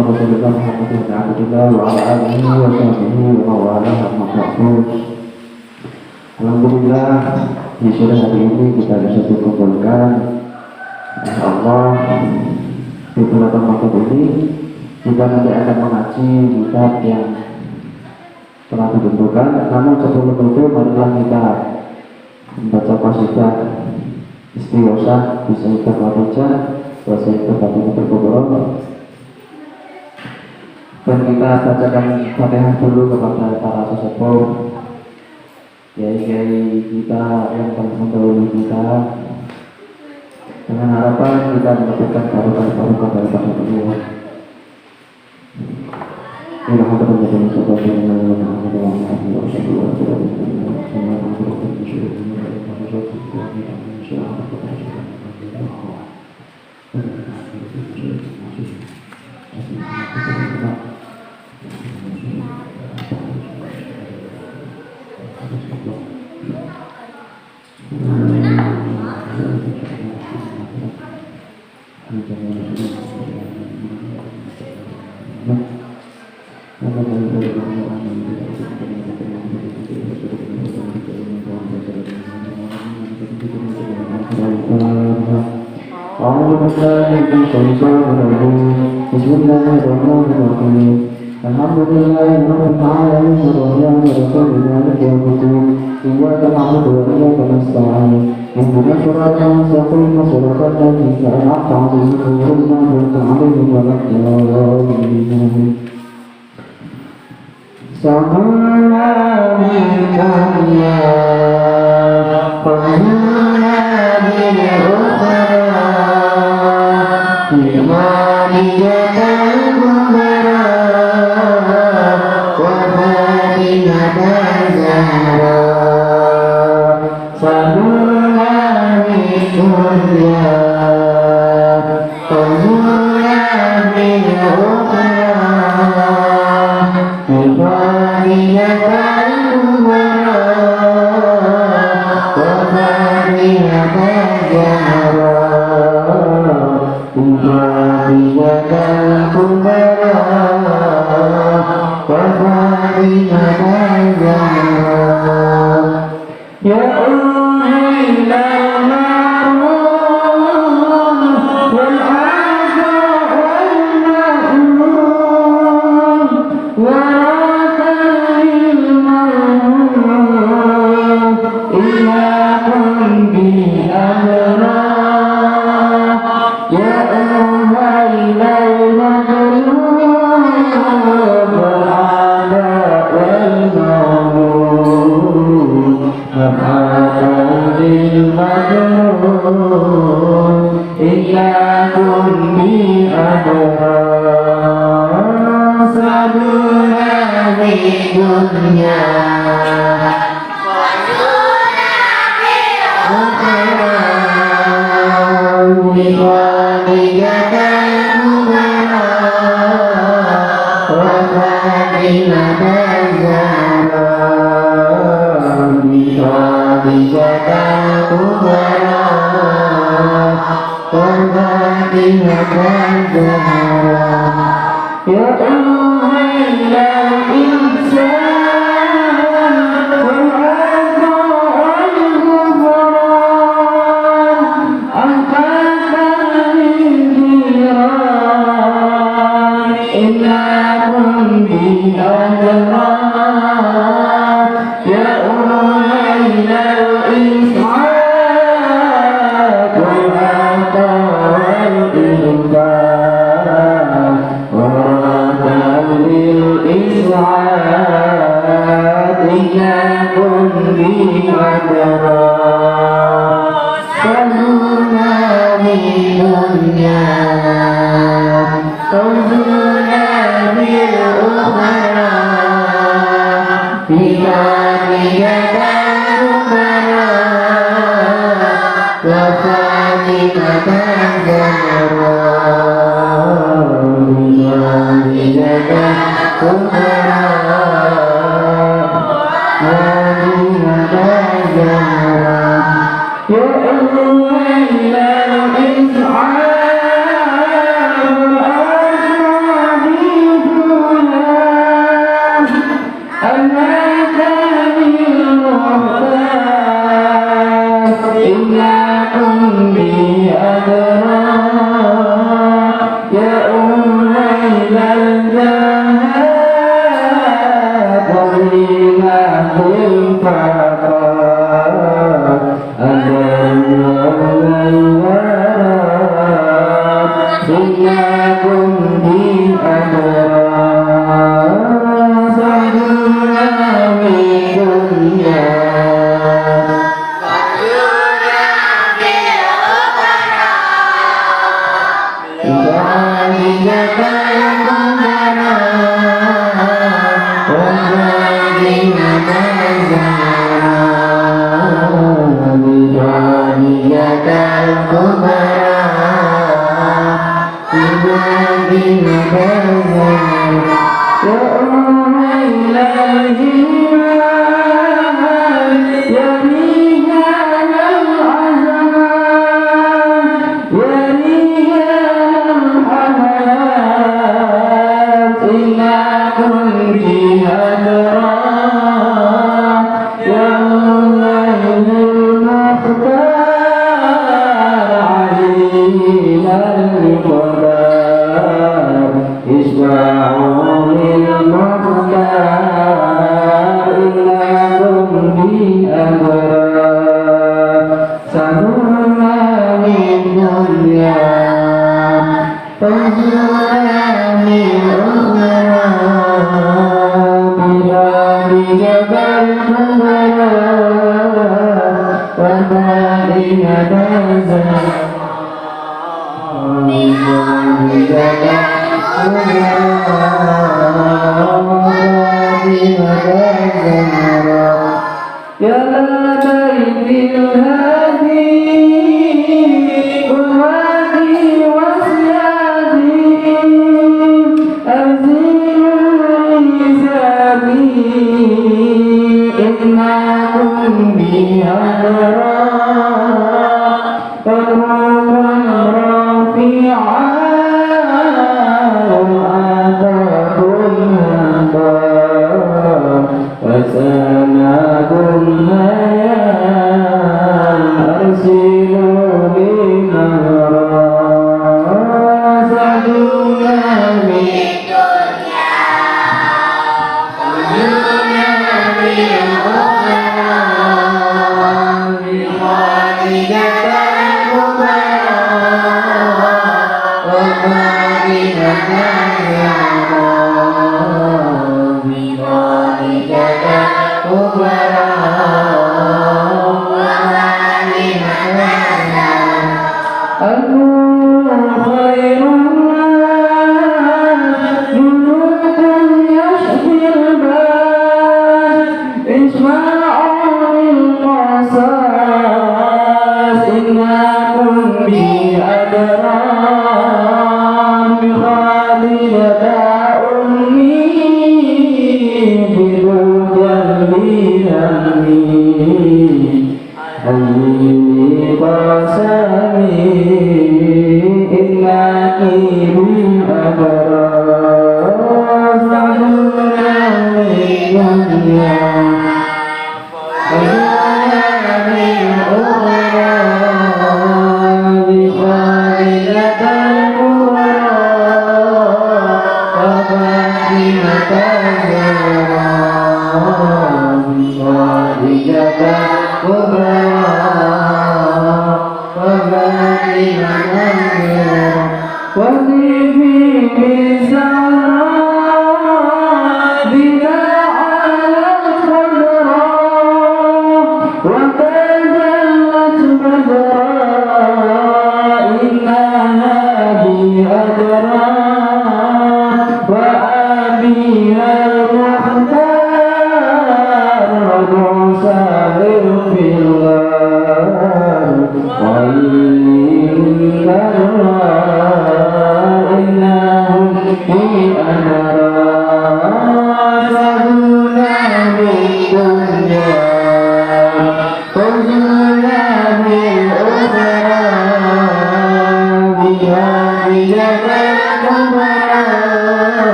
Rasulullah Muhammad bin Abdullah wa ala alihi wa sahbihi wa mawala amma ba'du. Alhamdulillah di sore hari ini kita bisa dikumpulkan Allah di bulan Ramadan ini. Kita nanti akan mengaji kitab yang telah ditentukan. Namun sebelum itu marilah kita membaca qasidah istighosah bisa kita baca bahasa itu tadi berkubur. Dan kita bacakan Fatihah dulu kepada para sesepuh, kiai-kiai kita yang telah mendahului kita, dengan harapan kita mendapatkan barokah daripada beliau. Bismillahirrahmanirrahim. Alhamdulillahirabbil alamin arrahmanir rahim maliki yaumiddin. Iyyaka na'budu wa iyyaka nasta'in. Ihdinas siratal mustaqim siratal ladzina an'amta 'alaihim ghairil maghdubi 'alaihim waladdallin. Samana bikanya qulna bil ukhra imaniyatan kubra wa fatihatan zahra samana bikunya qulna bil ukhra imaniyatan kubra wa fatihatan zahra Ya Allah إنكم بأدراك يا أولي الجهاد قليلا بالفقار إنكم بأدراك صدونا بالدنيا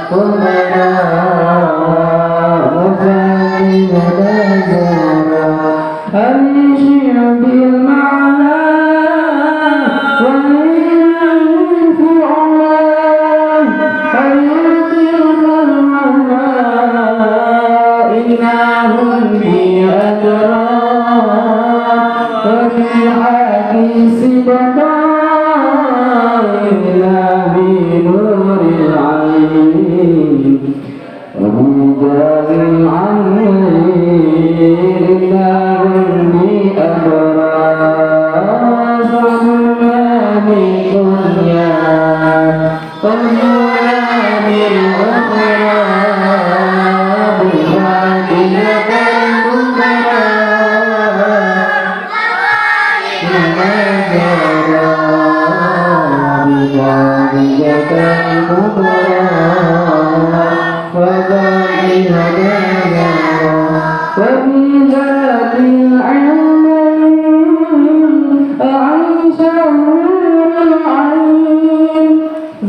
Kumara وبجاه العمير لهم بأبراز عمان الدنيا واليوم الأخرى بفاضلة الكبرى بفاضلة الكبرى وفي ذات العلم أعيش العين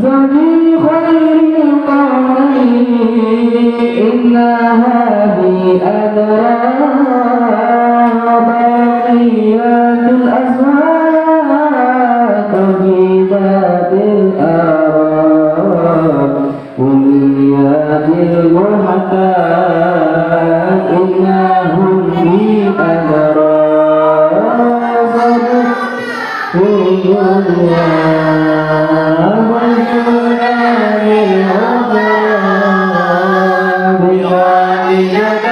ذوي خير القرنين إنها بأدرى بقيات الأزواج في ذات الآرام كليات المحتاج إنهم بأدرى في الدنيا والجنان الأخرى بخالدة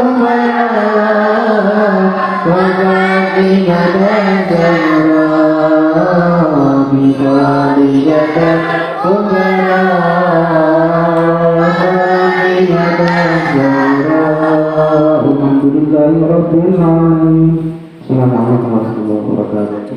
الأمراء وخالدة الأمراء بخالدة الأمراء Alhamdulillahi Rabbil Alamin. Assalamualaikum warahmatullahi wabarakatuh.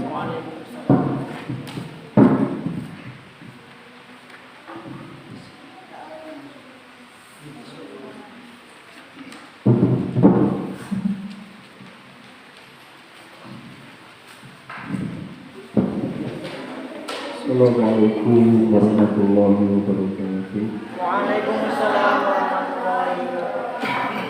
Assalamualaikum warahmatullahi wabarakatuh. Waalaikumsalam warahmatullahi wabarakatuh.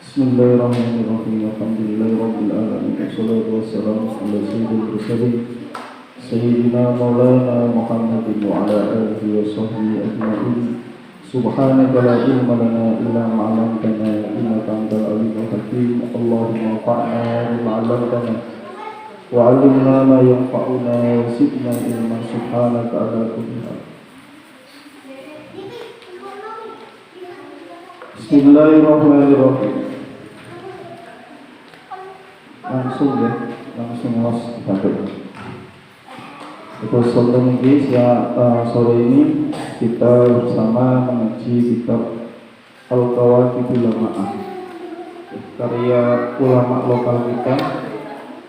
Bismillahirrahmanirrahim. Alhamdulillahi rabbil alamin. Wassalatu wassalamu ala sayyidil mursalin sayyidina maulana Muhammadin wa ala alihi wa sahbihi ajma'in. Subhanaka la ilma lana illa ma 'allamtana innaka antal alimul hakim. Allahumma anfa'na bima 'allamtana wa 'allimna ma yanfa'una wa zidna ilman subhanaka ala kulli hal. Bismillahirrahmanirrahim. Langsung mas terus sore ini kita bersama mengaji kitab Al-Qawaidul Lama'ah karya ulama lokal kita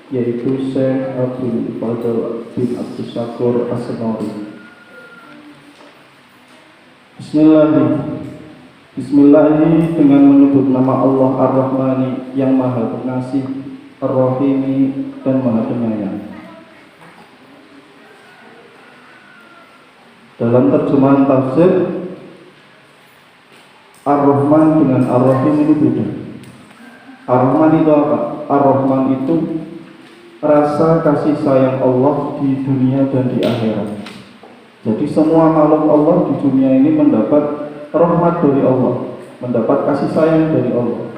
yaitu Syekh Abdul Fadl bin Abdus Syakur As-Senori. Bismillahirrahmanirrahim, dengan menyebut nama Allah Ar-Rahmani yang Maha Pengasih, Ar-Rahimi dan Maha Penyayang. Dalam terjemahan tafsir, Ar-Rahman dengan Ar-Rahim ini beda. Ar-Rahman itu apa? Ar-Rahman itu rasa kasih sayang Allah di dunia dan di akhirat. Jadi semua makhluk Allah di dunia ini mendapat rahmat dari Allah, mendapat kasih sayang dari Allah.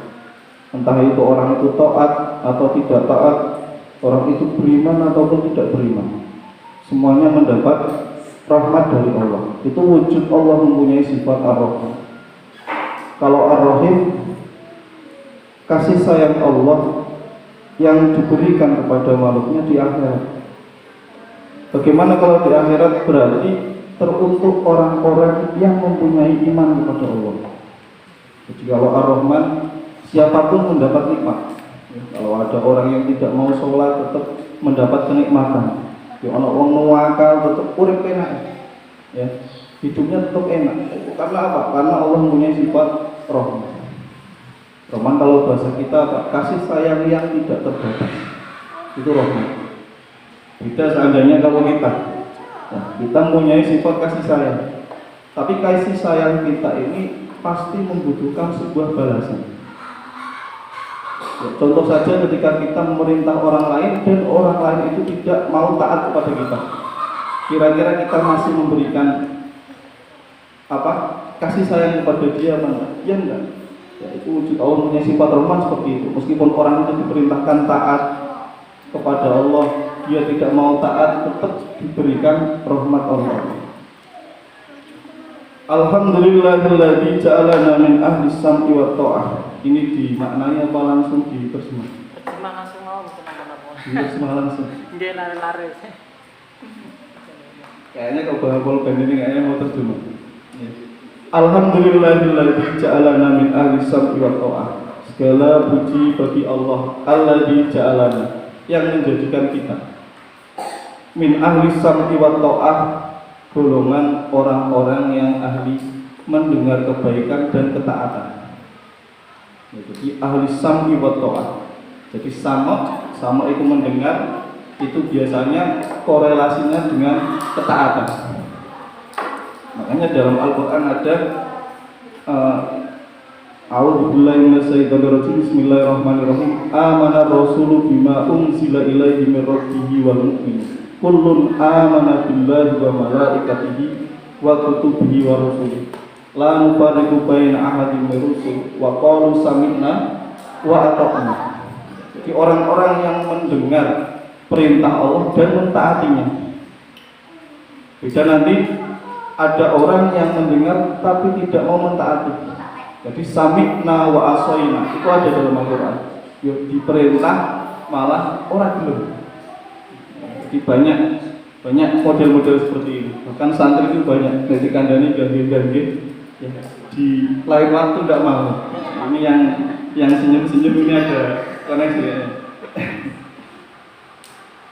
Entah itu orang itu taat atau tidak taat, orang itu beriman ataupun tidak beriman, semuanya mendapat rahmat dari Allah. Itu wujud Allah mempunyai sifat Ar-Rahman. Kalau Ar-Rahim, kasih sayang Allah yang diberikan kepada makhluknya di akhirat. Bagaimana kalau di akhirat? Berarti teruntuk orang-orang yang mempunyai iman kepada Allah. Jadi kalau Ar-Rahman, siapapun mendapat nikmat. Kalau ada orang yang tidak mau sholat tetap mendapat kenikmatan. Ya, orang nuwakal tetap urip enak. Ya, hidupnya tetap enak. Karena apa? Karena Allah mempunyai sifat Rahman. Rahman kalau bahasa kita apa? Kasih sayang yang tidak terbatas. Itu Rahman. Beda seandainya kalau kita mempunyai sifat kasih sayang, tapi kasih sayang kita ini pasti membutuhkan sebuah balasan. Ya, contoh saja ketika kita memerintah orang lain dan orang lain itu tidak mau taat kepada kita, kira-kira kita masih memberikan apa? Kasih sayang kepada dia mana? Ya enggak. Ya, itu wujud Allah punya sifat Rahman seperti itu. Meskipun orang itu diperintahkan taat kepada Allah, dia tidak mau taat, tetap diberikan rahmat Allah. Alhamdulillahilladzi ja'alana min ahli sam'i wa ta'ah. Ini dimaknai apa langsung diterjemah? Terjemah langsung mau bukan apa-apa. Diterjemah langsung. Dia lari-lari. Kayaknya kalau bahas band ini kayaknya mau terjemah. Ya. Alhamdulillahilladzi ja'alana min ahli sam'i wa ta'ah. Segala puji bagi Allah alladzi ja'alana, yang menjadikan kita min ahli sam'i wa ta'ah, golongan orang-orang yang ahli mendengar kebaikan dan ketaatan. Jadi ahli sam'i wa ta'ah. Jadi sama itu mendengar, itu biasanya korelasinya dengan ketaatan. Makanya dalam Al-Quran ada A'udzubillahi minasyaitonir rajim. Bismillahirrahmanirrahim. Amana rasulu bima unzila ilaihi mir rabbihi wal mu'minun. Kullun amana billahi wa malaikatihi wa kutubihi wa rusulihi. La nufarriqu baina ahadin min rusul wa qalu sami'na wa ata'na. Jadi orang-orang yang mendengar perintah Allah dan mentaatinya. Beda nanti ada orang yang mendengar tapi tidak mau mentaati. Jadi sami'na wa asoina itu ada dalam Al-Quran. Diperintah malah orang belum. Jadi banyak model-model seperti ini. Bahkan santri itu banyak. Jadi kandani ganti-ganti. Ya, di lain waktu tidak mau. Ini yang senyum-senyum ini ada koneksi ya.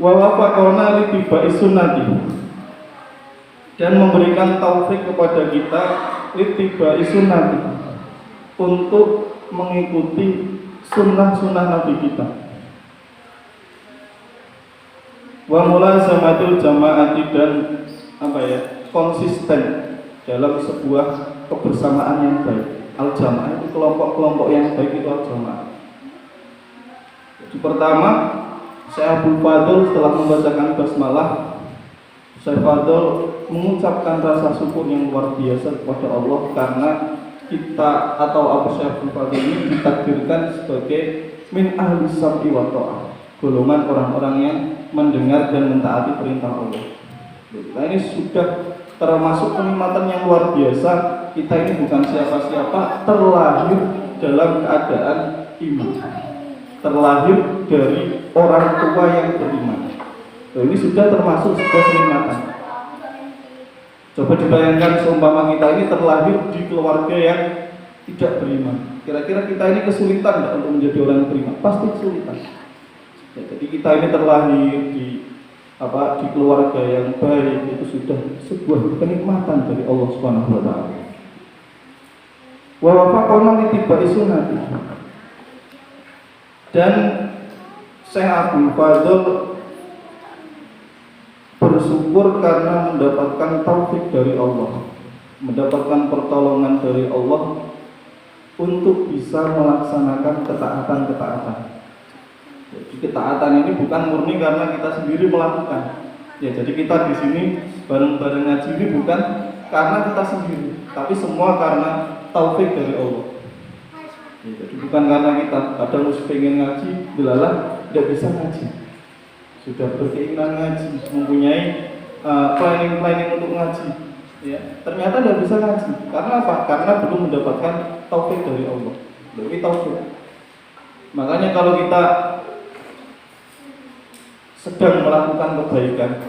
Wa wafaqona li tibai sunnati, dan memberikan taufik kepada kita li tibai sunnati, untuk mengikuti sunnah-sunnah Nabi kita. Wa mulazamatul jamaati, dan konsisten dalam sebuah kebersamaan yang baik. Al-jamaah itu kelompok-kelompok yang baik, itu al-jamaah. Jadi pertama, Syekh Abdul Fadl setelah membacakan basmalah, Syekh Fadl mengucapkan rasa syukur yang luar biasa kepada Allah karena kita atau Abu Syekh Abdul Fadl ini ditakdirkan sebagai min ahli sam'i wa ta'ah, golongan orang-orang yang mendengar dan mentaati perintah Allah. Nah, ini sudah termasuk kenikmatan yang luar biasa. Kita ini bukan siapa-siapa, terlahir dalam keadaan iman, terlahir dari orang tua yang beriman. Nah, ini sudah termasuk sebuah kenikmatan. Coba dibayangkan seumpama kita ini terlahir di keluarga yang tidak beriman. Kira-kira kita ini kesulitan nggak untuk menjadi orang yang beriman? Pasti kesulitan. Ya, jadi kita ini terlahir di keluarga yang baik, itu sudah sebuah kenikmatan dari Allah Subhanahu wa taala. Wa wafaqona li tibai sunnati, dan Syekh Abdul Fadl bersyukur karena mendapatkan taufik dari Allah, mendapatkan pertolongan dari Allah untuk bisa melaksanakan ketaatan-ketaatan. Jadi ketaatan ini bukan murni karena kita sendiri melakukan. Ya, jadi kita di sini bareng-bareng ngaji ini bukan karena kita sendiri, tapi semua karena taufik dari Allah. Ya, jadi bukan karena kita kadang pengen ngaji, belalah tidak bisa ngaji. Sudah berkeinginan ngaji, mempunyai planning untuk ngaji, ya, ternyata tidak bisa ngaji. Karena apa? Karena belum mendapatkan taufik dari Allah. Jadi taufik. Makanya kalau kita sedang melakukan kebaikan,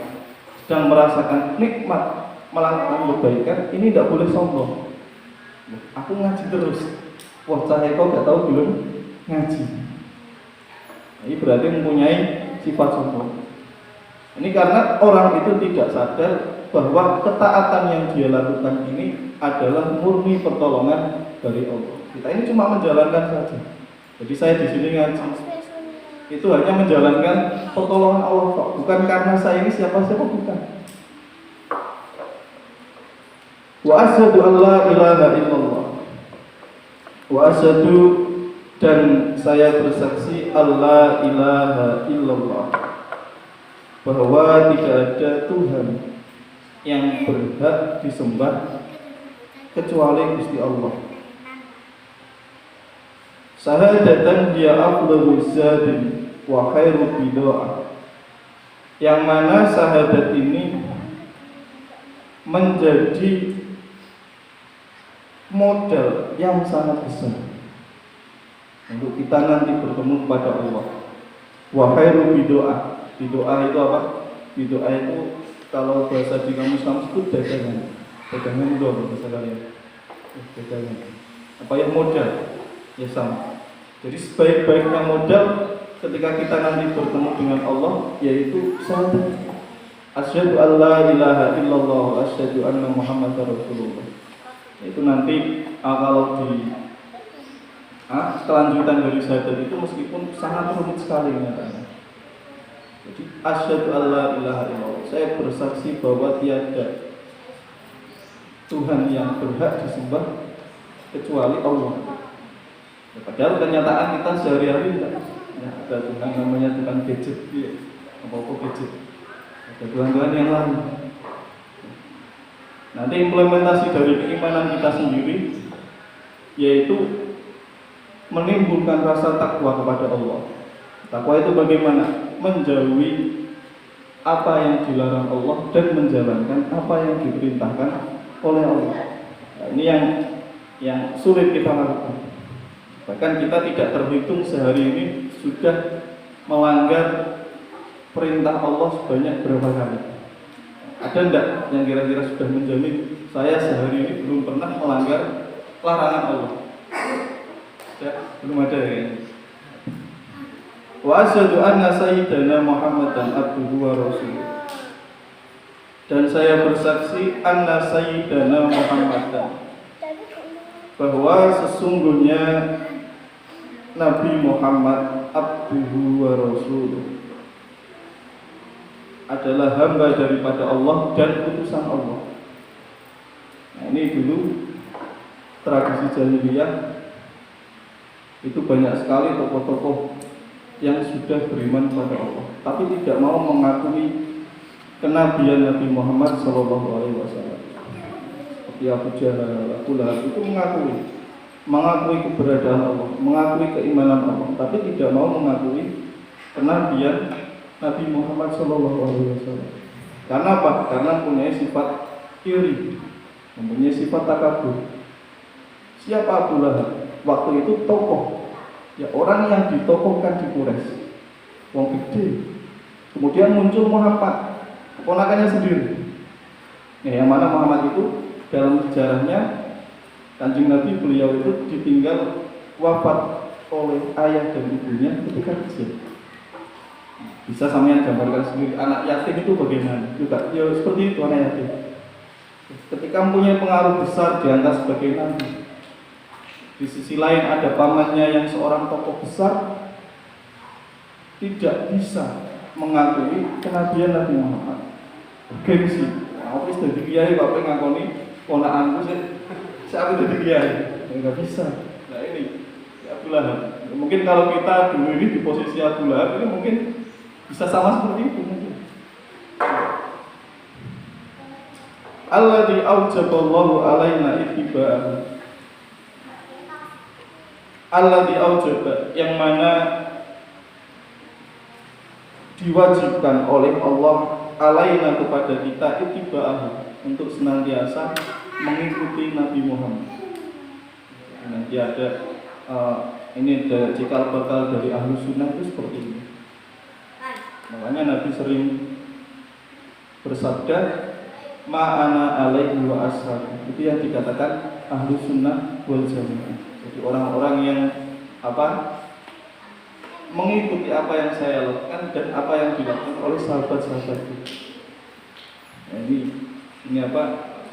sedang merasakan nikmat melakukan kebaikan, ini tidak boleh sombong. Aku ngaji terus. Wah, saya kok nggak tahu belum ngaji. Ini berarti mempunyai sifat sombong. Ini karena orang itu tidak sadar bahwa ketaatan yang dia lakukan ini adalah murni pertolongan dari Allah. Kita ini cuma menjalankan saja. Jadi saya di sini ngaji, itu hanya menjalankan pertolongan Allah kok, bukan karena saya ini siapa-siapa, bukan. Wa asyhadu an la ilaha illallah, wa asyhadu, dan saya bersaksi Allah ilaha illallah, bahwa tidak ada Tuhan yang berhak disembah kecuali Gusti Allah. Syahadatan dia afdhalu zadin wa khairu bid'ah, yang mana syahadat ini menjadi modal yang sangat besar untuk kita nanti bertemu kepada Allah. Wa khairu bidoa. Bidoa itu apa? Bidoa itu kalau bahasa di kamus kamus itu dagangan. Dagangan itu apa bahasa kalian? Dagangan. Apa yang modal? Ya sama. Jadi sebaik-baiknya modal ketika kita nanti bertemu dengan Allah yaitu syahadat. Asyhadu an la ilaha illallah wa asyhadu anna Muhammadar Rasulullah. Itu nanti kalau di kelanjutan dari syahadat itu meskipun sangat rumit sekali nyatanya. Jadi asyhadu an la ilaha illallah, saya bersaksi bahwa tiada Tuhan yang berhak disembah kecuali Allah. Padahal kenyataan kita sehari-hari tidak ada Tuhan namanya Tuhan gadget, apa gadget. Ada Tuhan-Tuhan yang lain. Nanti implementasi dari keimanan kita sendiri yaitu menimbulkan rasa takwa kepada Allah. Takwa itu bagaimana? Menjauhi apa yang dilarang Allah dan menjalankan apa yang diperintahkan oleh Allah. Nah, ini yang sulit kita lakukan. Bahkan kita tidak terhitung sehari ini sudah melanggar perintah Allah sebanyak berapa kali. Ada enggak yang kira-kira sudah menjamin saya sehari ini belum pernah melanggar larangan Allah? Belum ada ya. Wa asyhadu anna sayyidana Muhammadan abduhu wa rasuluh. Dan saya bersaksi anna sayyidana Muhammadan, bahwa sesungguhnya Nabi Muhammad abduhu wa rasuluh adalah hamba daripada Allah dan utusan Allah. Nah, ini dulu tradisi jahiliyah itu banyak sekali tokoh-tokoh yang sudah beriman kepada Allah, tapi tidak mau mengakui kenabian Nabi Muhammad SAW. Seperti Abu Jahal, Abu Lahab itu mengakui keberadaan Allah, mengakui keimanan Allah, tapi tidak mau mengakui kenabian Nabi Muhammad SAW. Karena apa? Karena punya sifat iri, mempunyai sifat takabur. Siapa Abu Lahab? Waktu itu tokoh, ya orang yang ditokohkan di Quraisy, wong gede. Kemudian muncul Muhammad, keponakannya sendiri. Yang mana Muhammad itu dalam sejarahnya Kanjeng Nabi beliau itu ditinggal wafat oleh ayah dan ibunya ketika kecil. Bisa sampean gambarkan sendiri anak yatim itu bagaimana? Juga ya seperti itu anak yatim. Ketika mempunyai pengaruh besar dianggap sebagai nabi. Di sisi lain ada pamannya yang seorang tokoh besar tidak bisa mengakui kenabian Nabi Muhammad. Gengsi. Aku wis dadi kiai kok ngakoni ponakanku saya dadi kiai. Enggak bisa. Nah ini Abu Lahab. Mungkin kalau kita dulu ini di posisi Abu Lahab ini mungkin bisa sama seperti itu mungkin. Alladzi aujaballahu alaina ittiba'ahu. Alladzi aujaba, yang mana diwajibkan oleh Allah alaina kepada kita ittiba'ahu, untuk senantiasa mengikuti Nabi Muhammad. Nanti ada ini ada cikal bakal dari ahlu sunnah itu seperti ini. Makanya Nabi sering bersabda ma'ana alaihi wa ashabi. Itu yang dikatakan ahlu sunnah wal jamaah. Jadi orang-orang yang mengikuti apa yang saya lakukan dan apa yang dilakukan oleh sahabat-sahabatku. Nah, ini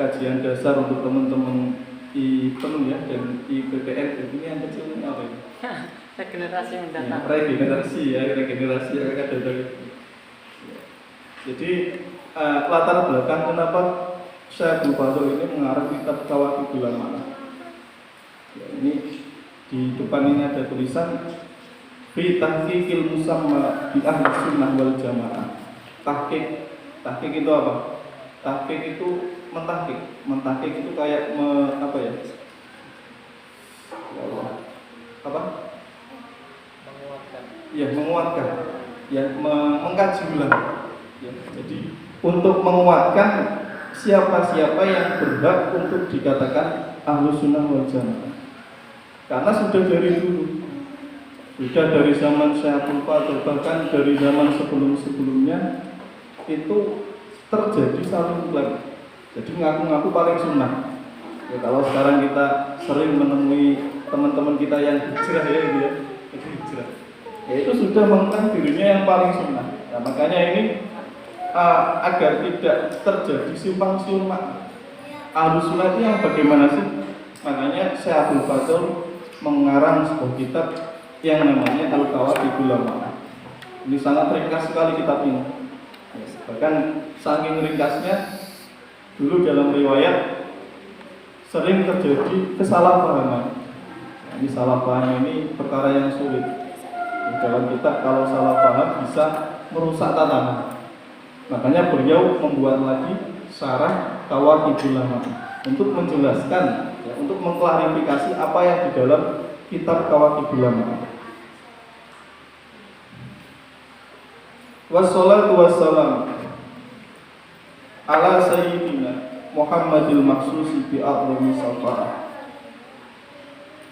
kajian dasar untuk teman-teman IPEN ya dan IPPN. Ini yang kecil ini apa ini? Regenerasi mendatang. Regenerasi yang akan datang. Jadi latar belakang kenapa Syekh Abdul Fadl ini mengarang kitab Kawaidul Amanah. Ya, ini di depan ini ada tulisan fi tahqiqil musamma bi ahli sunnah wal jamaah. Tahqiq itu apa? Tahqiq itu mentahqiq. Mentahqiq itu kayak menguatkan. Ya, mengkaji ulang. Ya, jadi untuk menguatkan siapa-siapa yang berhak untuk dikatakan Ahlus Sunnah wal Jamaah. Karena sudah dari dulu, sudah dari zaman Syaikhul Fadl, bahkan dari zaman sebelum-sebelumnya itu terjadi saling klaim. Jadi ngaku-ngaku paling sunnah. Ya, kalau sekarang kita sering menemui teman-teman kita yang hijrah ya, gitu ya, itu hijrah. Ya itu sudah mengklaim dirinya yang paling sunnah. Nah, makanya ini agar tidak terjadi simpang siur makna. Ahlus Sunnah itu yang bagaimana sih? Makanya Syaikhul Fadl mengarang sebuah kitab yang namanya Al-Qawaidul Lama'ah. Ini sangat ringkas sekali kitab ini. Bahkan saking ringkasnya, dulu dalam riwayat sering terjadi kesalahpahaman. Nah, ini salah paham ini perkara yang sulit. Di dalam kitab kalau salah paham bisa merusak tatanan. Makanya beliau membuat lagi syarah Qawaidul Lama'ah untuk menjelaskan, ya, untuk mengklarifikasi apa yang di dalam kitab Qawaidul Lama'ah. Wassalatu wassalam ala sayyidina Muhammadil maksusi bi a'zami syafa'ah.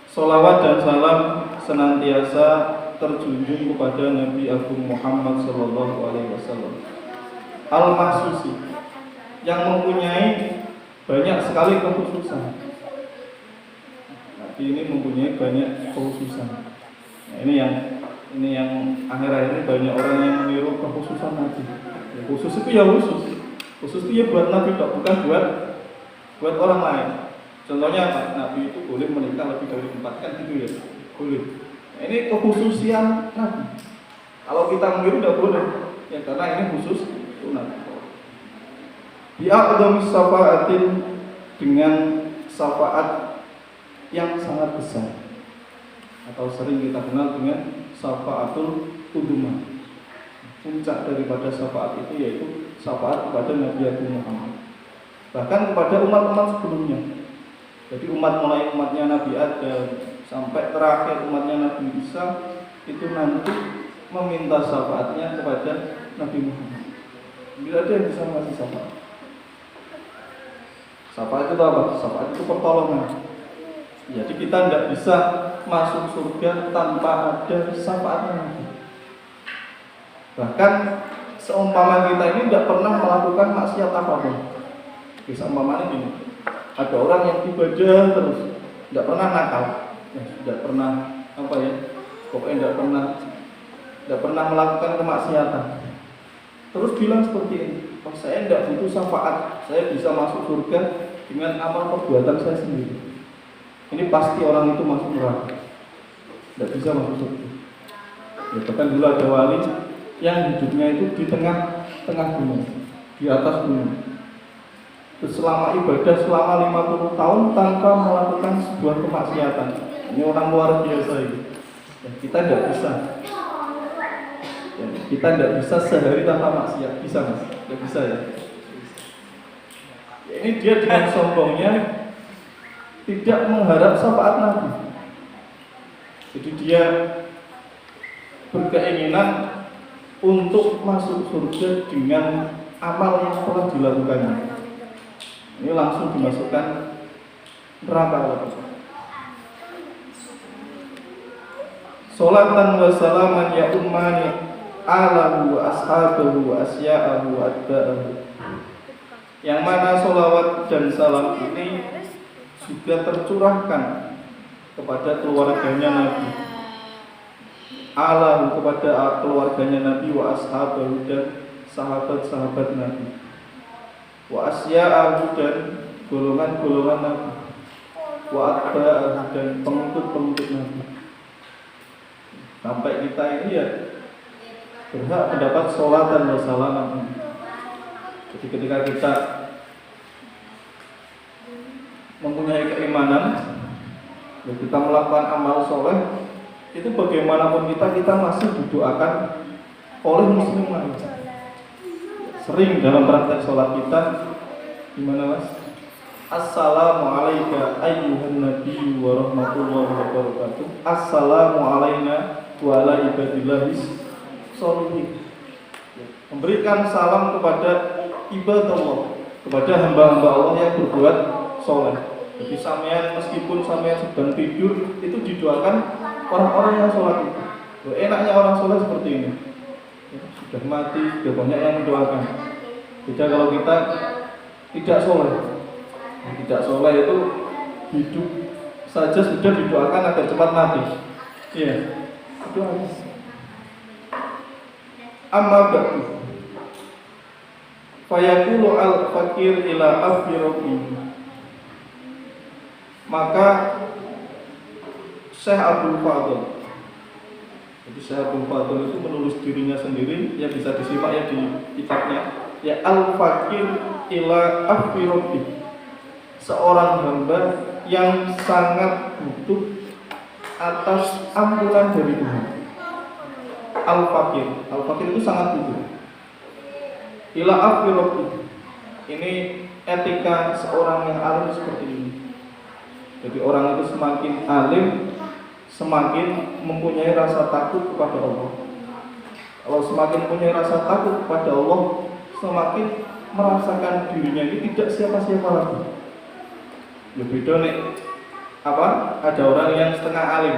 Salawat dan salam senantiasa terjunjung kepada Nabi Agung Muhammad sallallahu alaihi wasallam. Al-Maksusi, yang mempunyai banyak sekali kekhususan. Nabi ini mempunyai banyak kekhususan. Nah, ini yang akhir-akhir ini banyak orang yang meniru kekhususan Nabi. Ya, khusus itu ya khusus. Khusus itu ya buat Nabi, bukan buat orang lain. Contohnya apa? Nabi itu boleh menikah lebih dari 4, kan gitu ya? Boleh. Nah, ini kekhususian Nabi. Kalau kita meniru tidak boleh. Ya karena ini khusus sunat. Bi'aqdami syafa'atin, dengan syafaat yang sangat besar, atau sering kita kenal dengan syafa'atul udhumah. Puncak daripada syafaat itu yaitu syafaat kepada Nabi Agung Muhammad, bahkan kepada umat-umat sebelumnya. Jadi mulai umatnya Nabi Adam sampai terakhir umatnya Nabi Isa itu nanti meminta syafaatnya kepada Nabi Muhammad. Bila ada yang bisa ngasih syafaat. Syafaat itu apa? Syafaat itu pertolongan. Jadi kita tidak bisa masuk surga tanpa ada syafaat Nabi. Bahkan seumpama kita ini tidak pernah melakukan maksiat apapun. Bisa umpamanya gini, ada orang yang ibadah terus, tidak pernah nakal, tidak pernah apa ya, pokoknya tidak pernah melakukan kemaksiatan. Terus bilang seperti ini, oh, saya tidak butuh syafaat, saya bisa masuk surga dengan amal perbuatan saya sendiri. Ini pasti orang itu masuk neraka, tidak bisa masuk surga. Ya, bahkan dulu ada wali yang hidupnya itu di tengah gunung, di atas gunung. Terus selama ibadah selama 50 tahun tanpa melakukan sebuah kemaksiatan. Ini orang luar biasa ini. Ya, kita tidak bisa. Ya, kita tidak bisa sehari tanpa maksiat. Bisa mas? Tidak bisa ya. Ya, ini dia dengan sombongnya tidak mengharap syafaat Nabi. Jadi dia berkeinginan untuk masuk surga dengan amal yang telah dilakukannya. Ini langsung dimasukkan neraka. Salatan wa salaman ya ummani alahu wa ashabahu wa asya'ahu wa atba'ahu. Yang mana sholawat dan salam ini juga tercurahkan kepada keluarganya Nabi, alahu kepada keluarganya Nabi, wa ashabahu dan sahabat-sahabat Nabi, wa asya'ahu dan golongan-golongan Nabi, wa atba'ahu dan pengikut-pengikut Nabi. Sampai kita ini ya berhak mendapat sholatan dan salam. Jadi ketika kita mempunyai keimanan, ya kita melakukan amal soleh, itu bagaimanapun kita masih didoakan oleh muslim lain. Sering dalam praktek sholat kita, gimana mas? Assalamualaikum ayyuhan nabi wa rahmatullahi wa barakatuh. Assalamualaikum wa ala ibadillahis sholihin. Memberikan salam kepada ibadah Allah, kepada hamba-hamba Allah yang berbuat soleh. Jadi sampean meskipun sampean sedang tidur itu didoakan orang-orang yang sholat itu. Loh, enaknya orang sholat seperti ini. Ya, sudah mati, sudah banyak yang mendoakan. Beda kalau kita tidak sholat. Tidak sholat itu hidup saja sudah didoakan agar cepat mati. Iya, itu habis. Amma ba'du. Fayaqulu al-fakir ila afirati. Maka Syekh Abdul Fadl, jadi Syekh Abdul Fadl itu menulis dirinya sendiri, yang bisa disimak ya di kitabnya, ya al-fakir ila afirati, seorang hamba yang sangat butuh atas ampunan dari Tuhan. Al-fakir itu sangat butuh. Ila afirati, ini etika seorang yang alim seperti ini. Jadi orang itu semakin alim, semakin mempunyai rasa takut kepada Allah. Kalau semakin mempunyai rasa takut kepada Allah, semakin merasakan dirinya ini tidak siapa-siapa lagi. Ya beda nih, ada orang yang setengah alim,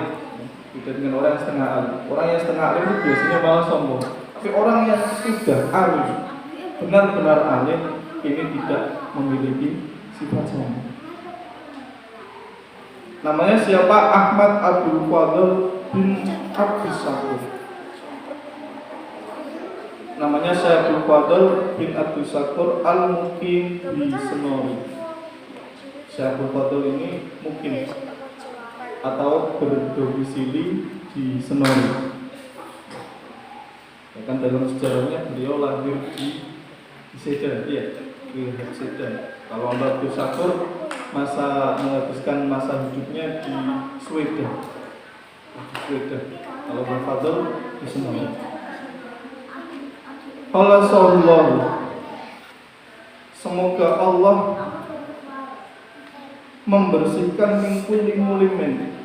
beda dengan orang yang setengah alim. Orang yang setengah alim itu biasanya malah sombong. Tapi orang yang sudah alim, benar-benar alim, ini tidak memiliki sifat sombong. Namanya siapa? Ahmad Abdul Fadl bin Abdus Sakur. Namanya Syekh Abdul Fadl bin Abdus Sakur al-Muqim di Senori. Syekh Abdul Fadl ini mukim atau berdomisili di Senori. Ya kan dalam sejarahnya beliau lahir di Sedan, iya, di Sedan. Kalau Abdul Sakur menghabiskan masa hidupnya di Sweden. Kalau Fadl di Semarang. Allah, semoga Allah membersihkan min kulli mulimin,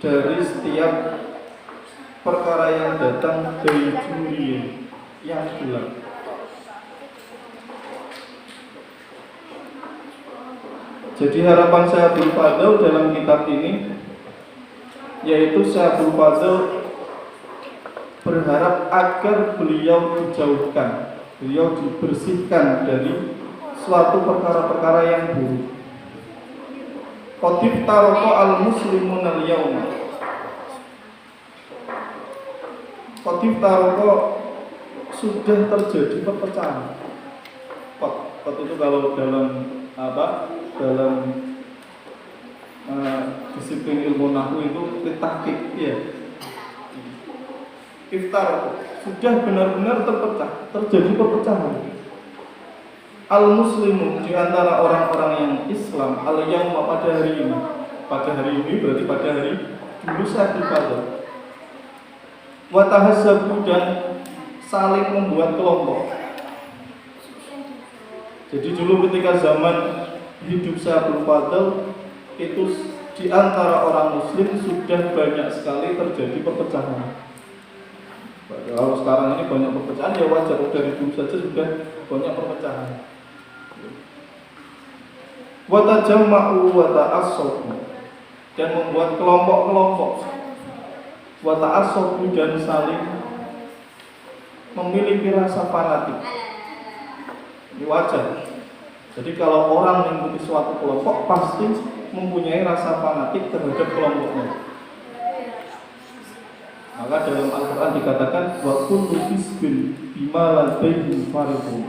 dari setiap perkara yang datang dari juri yang gelap. Jadi harapan Syekh Abdul Fadl dalam kitab ini, yaitu Syekh Abdul Fadl berharap agar beliau dijauhkan, beliau dibersihkan dari suatu perkara-perkara yang buruk. Qadif taroko al-muslimun al-yawma. Qadif taroko, sudah terjadi perpecahan. Qad itu kalau dalam dalam disiplin ilmu nahwu itu tahqiq, ya. Iftar sudah benar-benar terpecah, terjadi perpecahan. Al-muslimu, di antara orang-orang yang Islam, al-yawma, pada hari ini. Pada hari ini berarti pada hari dulu saat ibadah. Wa tahassabu, dan saling membuat kelompok. Jadi dulu ketika zaman hidup Syekh Abdul Fadl itu di antara orang muslim sudah banyak sekali terjadi perpecahan. Kalau sekarang ini banyak perpecahan ya wajar, dari dulu saja sudah banyak perpecahan. Wa tajamma'u wa ta'assabu, dan membuat kelompok-kelompok. Wa ta'assabu, dan saling memiliki rasa fanatik. Ini wajar. Jadi kalau orang mengikuti suatu kelompok pasti mempunyai rasa fanatik terhadap kelompoknya. Maka dalam Al-Quran dikatakan wa kullu hizbin bima ladaihim farihun.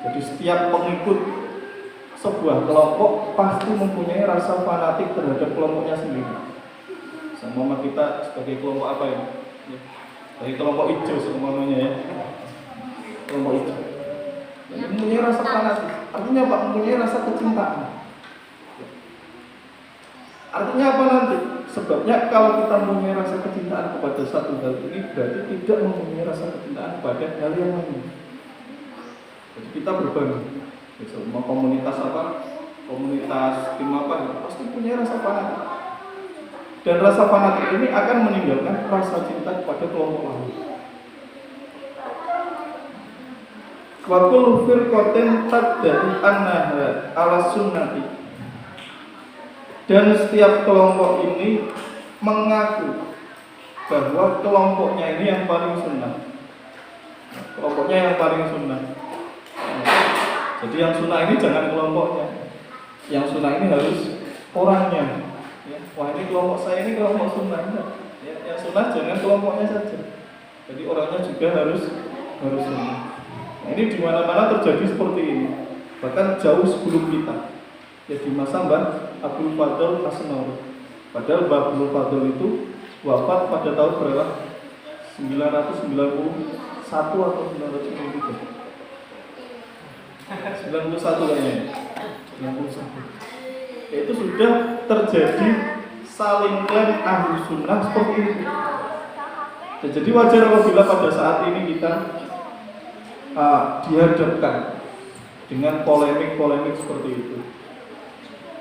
Jadi setiap pengikut sebuah kelompok pasti mempunyai rasa fanatik terhadap kelompoknya sendiri. Sama kita sebagai kelompok apa ya? Sebagai kelompok hijau semuanya ya. Kelompok hijau. Jadi mempunyai rasa fanatik. Artinya apa? Mempunyai rasa kecintaan. Artinya apa nanti? Sebabnya kalau kita mempunyai rasa kecintaan kepada satu hal ini, berarti tidak mempunyai rasa kecintaan kepada hal yang lain. Jadi kita berbagi. Misalnya komunitas apa? Komunitas tim apa? Pasti punya rasa fanatik. Dan rasa fanatik ini akan meninggalkan rasa cinta kepada kelompok lain. Wa kullu firqatin tad'i annaha ala sunnati. Dan setiap kelompok ini mengaku bahwa kelompoknya ini yang paling sunnah. Kelompoknya yang paling sunnah. Jadi yang sunnah ini jangan kelompoknya. Yang sunnah ini harus orangnya. Ya. Wah, ini kelompok saya ini kelompok sunnah. Ya, yang sunnah jangan kelompoknya saja. Jadi orangnya juga harus sunnah. Nah, ini di mana-mana terjadi seperti ini. Bahkan jauh sebelum kita. Ya di masa Mbah Abdul Fadl Asnawi. Padahal Mbah Abdul Fadl itu wafat pada tahun berapa? 991 atau 993? 91 kayaknya. 91. Itu sudah terjadi saling klaim ahlu sunnah seperti itu. Jadi wajar apabila pada saat ini kita dihadapkan dengan polemik-polemik seperti itu.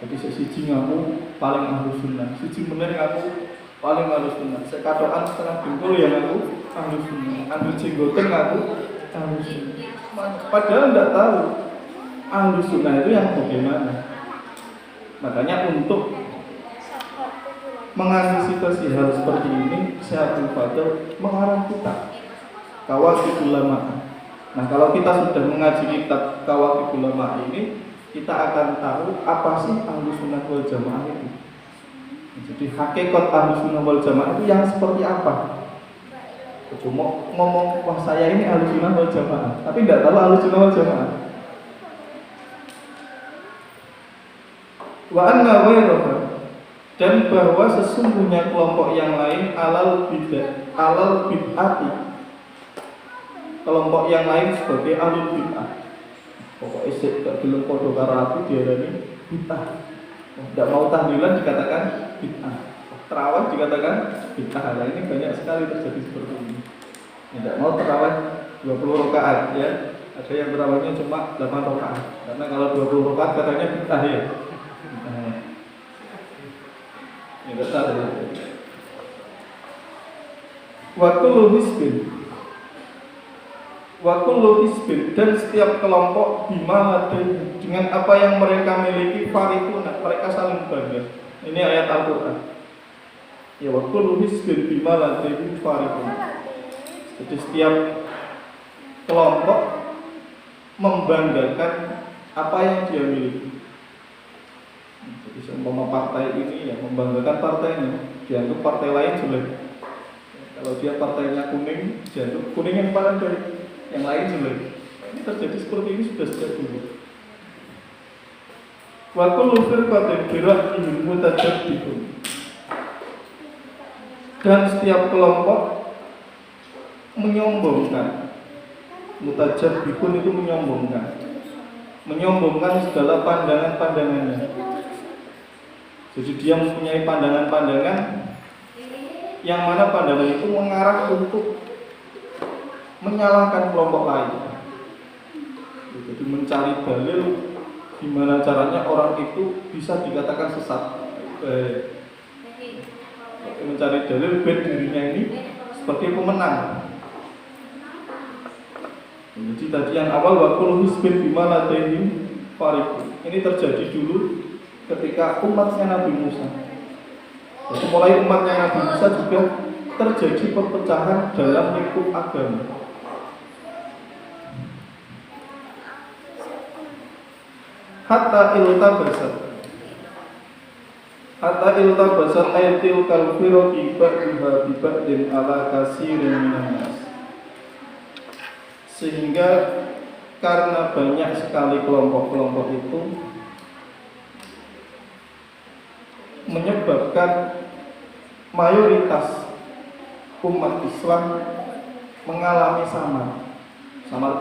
Jadi siji ngaku paling ahlu sunnah, siji bener ngaku paling ahlu sunnah. Sekatokan setengah dengkul yang ngaku ahlu sunnah, ambil jenggoten ngaku ahlu sunnah. Padahal tidak tahu ahlu sunnah itu yang bagaimana. Makanya untuk mengantisipasi hal seperti ini, Syekh Abdul Fadl mengarang kitab Kawaqidul Ulama. Nah, kalau kita sudah mengaji kitab Kawaqidul Ulama ini, kita akan tahu apa sih Ahlus Sunnah wal Jamaah itu. Jadi hakikat Ahlus Sunnah wal Jamaah itu yang seperti apa? Cuma ngomong, wah saya ini Ahlus Sunnah wal Jamaah, tapi tidak tahu Ahlus Sunnah wal Jamaah. Wa anna ghairaha, dan bahwa sesungguhnya kelompok yang lain alal bid'ati, kelompok yang lain sebagai ahlul bid'ah. Pokoknya gak gelem padha karo aku diarani bid'ah. Tidak mau tahlilan dikatakan bid'ah. Terawih dikatakan bid'ah. Nah, ini banyak sekali terjadi seperti ini. Tidak mau terawih 20 rakaat ya. Ada yang terawihnya cuma 8 rakaat. Karena kalau 20 rakaat katanya bid'ah ya. Ini enggak tahu ya. Wa kullu hizbin, dan setiap kelompok bima dengan apa yang mereka miliki farikuna, mereka saling bangga. Ini ayat Al-Qur'an. Ya wa kullu hizbin bima ladayhim farikuna. Jadi setiap kelompok membanggakan apa yang dia miliki. Jadi seumpama partai ini ya membanggakan partainya, dianggap partai lain jelek. Kalau dia partainya kuning, dianggap kuning yang paling baik, yang lain jelek. Ini terjadi seperti ini sudah sejak dulu. Wa kullu firqatin bi ra'yihim mutajaddidun. Dan setiap kelompok menyombongkan. Mutajaddidun itu menyombongkan segala pandangan-pandangannya. Jadi dia mempunyai pandangan-pandangan yang mana pandangan itu mengarah untuk menyalahkan kelompok lain. Jadi mencari dalil gimana caranya orang itu bisa dikatakan sesat. Mencari dalil biar dirinya ini sebagai pemenang. Jadi tadi yang awal wakul hizbin bima ladayhim farikun. Ini terjadi dulu ketika umatnya Nabi Musa. Jadi mulai umatnya Nabi Musa juga terjadi perpecahan dalam lingkup agama. Hatta iltabasat ayatil kalfirati ba'duha biba'din ala kasirin minan nas. Sehingga karena banyak sekali kelompok-kelompok itu menyebabkan mayoritas umat Islam mengalami samar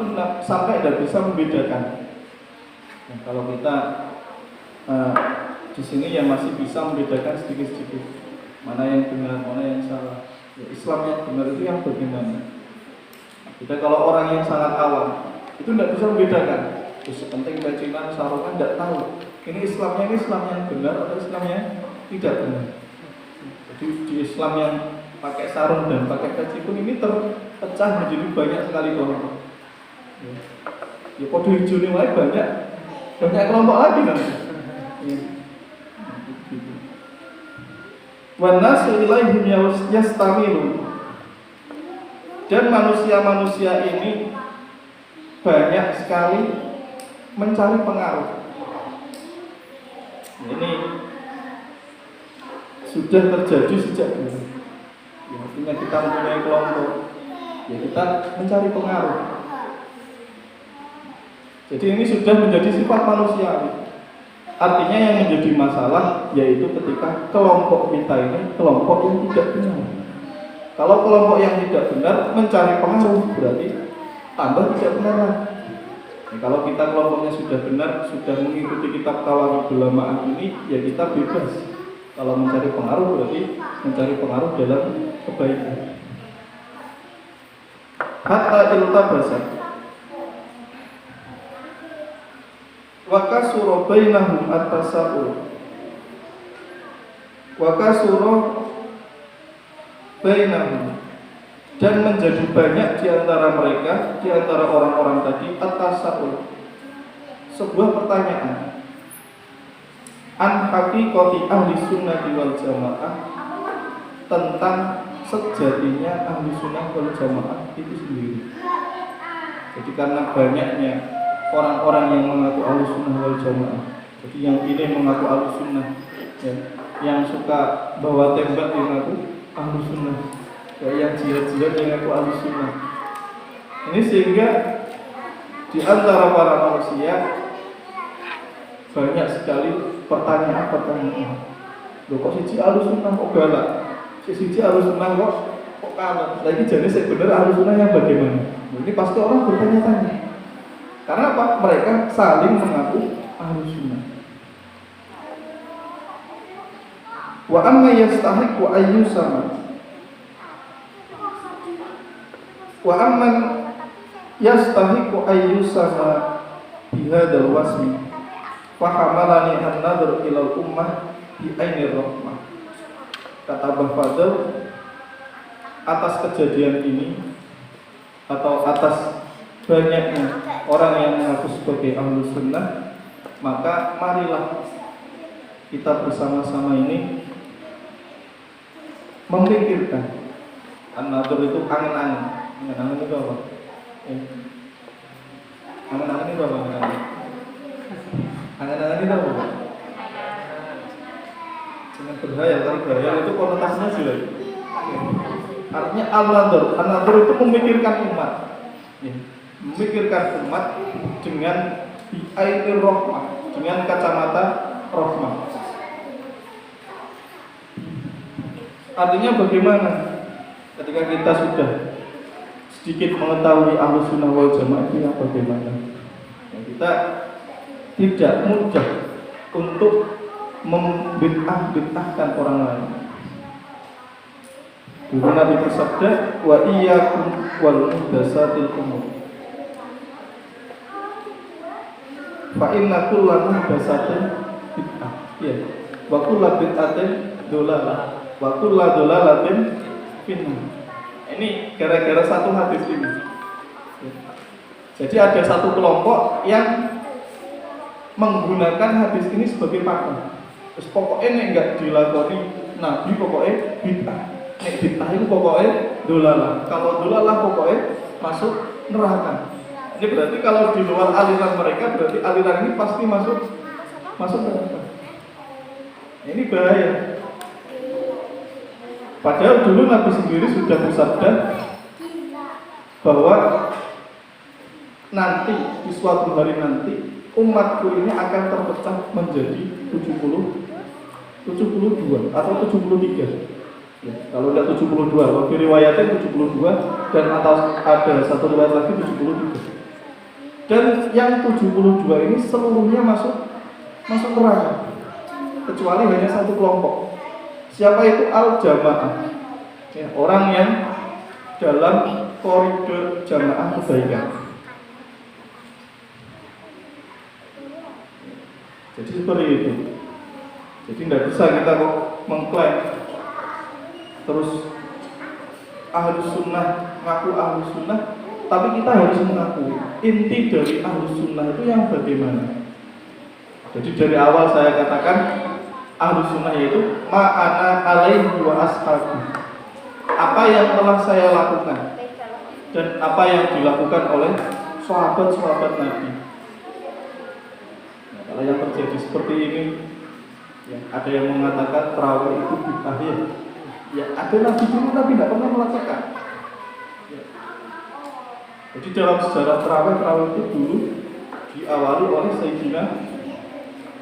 itu sampai tidak bisa membedakan. Nah, kalau kita di sini ya masih bisa membedakan sedikit-sedikit mana yang benar, mana yang salah. Ya, Islam yang benar itu yang bagaimana? Kita kalau orang yang sangat awam itu tidak bisa membedakan. Terus penting bacinan, sarungan tidak tahu. Ini Islam yang benar atau Islam yang tidak benar. Jadi di Islam yang pakai sarung dan pakai peci pun ini terpecah menjadi banyak sekali kelompok. Ya kode hijau ini banyak kelompok lagi nanti. Ya. Gitu. Wan nasu ilaihim yastamilu. Dan manusia-manusia ini banyak sekali mencari pengaruh. Ini sudah terjadi sejak dulu. Ya, artinya kita mempunyai kelompok, ya kita mencari pengaruh. Jadi ini sudah menjadi sifat manusiawi. Artinya yang menjadi masalah yaitu ketika kelompok kita ini kelompok yang tidak benar. Kalau kelompok yang tidak benar mencari pengaruh berarti tambah tidak benar. Nah, kalau kita kelompoknya sudah benar, sudah mengikuti kitab Qawaidul Ulama ini, ya kita bebas. Kalau mencari pengaruh berarti mencari pengaruh dalam kebaikan. Hatta iltabasa wa kasura bainahum at-tasawwur wa kasura bainahum, dan menjadi banyak di antara mereka, di antara orang-orang tadi at-tasawwur, sebuah pertanyaan an haqiqati ahli sunnah wal jamaah, tentang sejatinya ahli sunnah wal jamaah itu sendiri. Jadi karena banyaknya orang-orang yang mengaku ahli sunnah wal jamaah, jadi yang ini mengaku ahli sunnah, ya, yang suka bawa tembak yang mengaku ahli sunnah, ya, yang jihad-jihad yang mengaku ahli sunnah. Ini sehingga di antara para manusia banyak sekali pertanyaan. Loh kok siji ahli sunnah kok galak? Siji ahli sunnah kok kalah? Lagi jadi sebenarnya ahli sunnah yang bagaimana? Ini pasti orang bertanya-tanya. Karena apa? Mereka saling mengaku ahli sunnah. Wa amma yastahiqu ayyusama. Wa amman yastahiqu ayyusama bihadzal wasmi fahamalani an-nadhr ila al-ummah bi ainir rahmah. Kata Abah Fadl, atas kejadian ini atau atas banyaknya orang yang mengaku sebagai ahlu sunnah, maka marilah kita bersama-sama ini memikirkan. An-nadhr itu angan-angan. Angan-angan itu apa? Angan-angan itu apa? Angan-angan itu apa? Jangan berhayal, kalau berhayal itu konotasinya jelek. Artinya an-nadhr itu memikirkan umat, ya. Memikirkan umat dengan bi'ainir rahmah, dengan kacamata rahmah. Artinya bagaimana? Ketika kita sudah sedikit mengetahui ahlu sunnah wal jamaah itu yang bagaimana, ya, kita tidak mudah untuk membid'ahkan orang lain. Dulu Nabi bersabda, wa iyyakum wal muhdatsatil umur, fa inna kulla muhdatsatin bid'ah, ya, wa kullu bid'atin dolalah, wa kullu dolalatin finnar. Ini gara-gara satu hadis ini. Jadi ada satu kelompok yang menggunakan hadis ini sebagai pakem. Terus pokoknya ini enggak dilakoni Nabi, pokoknya bid'ah. Nek bid'ah itu pokoknya dolalah. Kalau dolalah pokoknya masuk neraka. Ini berarti kalau di luar aliran mereka, berarti aliran ini pasti masuk neraka. Ini bahaya. Padahal dulu Nabi sendiri sudah bersabda bahwa nanti di suatu hari nanti umatku ini akan terpecah menjadi 72 atau 73. Ya, kalau tidak 72, kalau riwayatnya 72 dan atau ada satu riwayat lagi 73. Dan yang 72 ini seluruhnya masuk neraka kecuali hanya satu kelompok. Siapa itu? Al-Jamaah, ya, orang yang dalam koridor jamaah kebaikan. Jadi seperti itu. Jadi tidak bisa kita kok mengklaim terus ahlu sunnah, ngaku ahlu sunnah, tapi kita harus mengakui inti dari ahlu sunnah itu yang bagaimana. Jadi dari awal saya katakan ahlu sunnah yaitu ma'ana alaihi wa ashabi, apa yang telah saya lakukan dan apa yang dilakukan oleh sahabat-sahabat Nabi. Nah, kalau yang terjadi seperti ini, ya, ada yang mengatakan tarawih itu bid'ah, ya ada Nabi dulu tapi tidak pernah melakukan. Ya. Jadi dalam sejarah tarawih itu dulu diawali oleh Sayyidina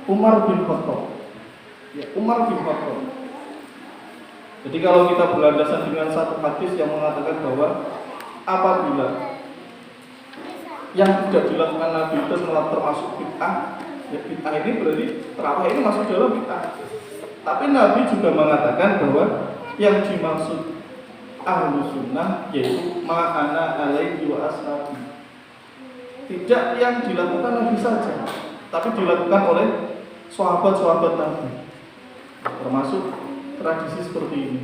Umar bin Khattab. Ya, Umar bin Khattab. Jadi kalau kita berlandasan dengan satu hadis yang mengatakan bahwa apabila yang tidak dilakukan Nabi itu termasuk bid'ah, ya bid'ah ini berarti tarawih ini masuk dalam bid'ah. Tapi Nabi juga mengatakan bahwa yang dimaksud ahlu sunnah yaitu ma'ana alaihi wa ashabi. Tidak yang dilakukan Nabi saja, tapi dilakukan oleh sahabat-sahabat Nabi. Termasuk tradisi seperti ini.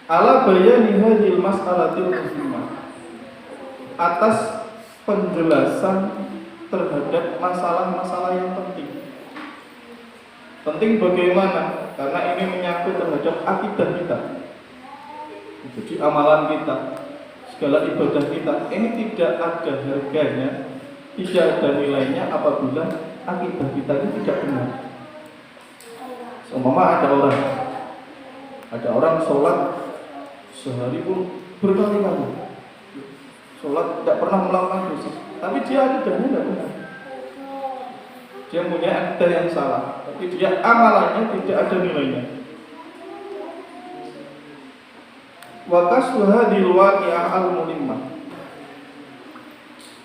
Ala bayani hadhil mas'alatil muhimah, atas penjelasan terhadap masalah-masalah yang penting. Penting bagaimana? Karena ini menyangkut terhadap akidah kita. Jadi amalan kita, segala ibadah kita, ini tidak ada harganya, tidak ada nilainya apabila akidah kita ini tidak benar. Seumpama ada orang sholat sehari pun berkali-kali, sholat tidak pernah melakukan dosa, tapi dia akidahnya tidak benar. Dia punya akidah yang salah, tapi dia amalannya tidak ada nilainya. Wa kasru hadhil waqi'ah al-mulimmah,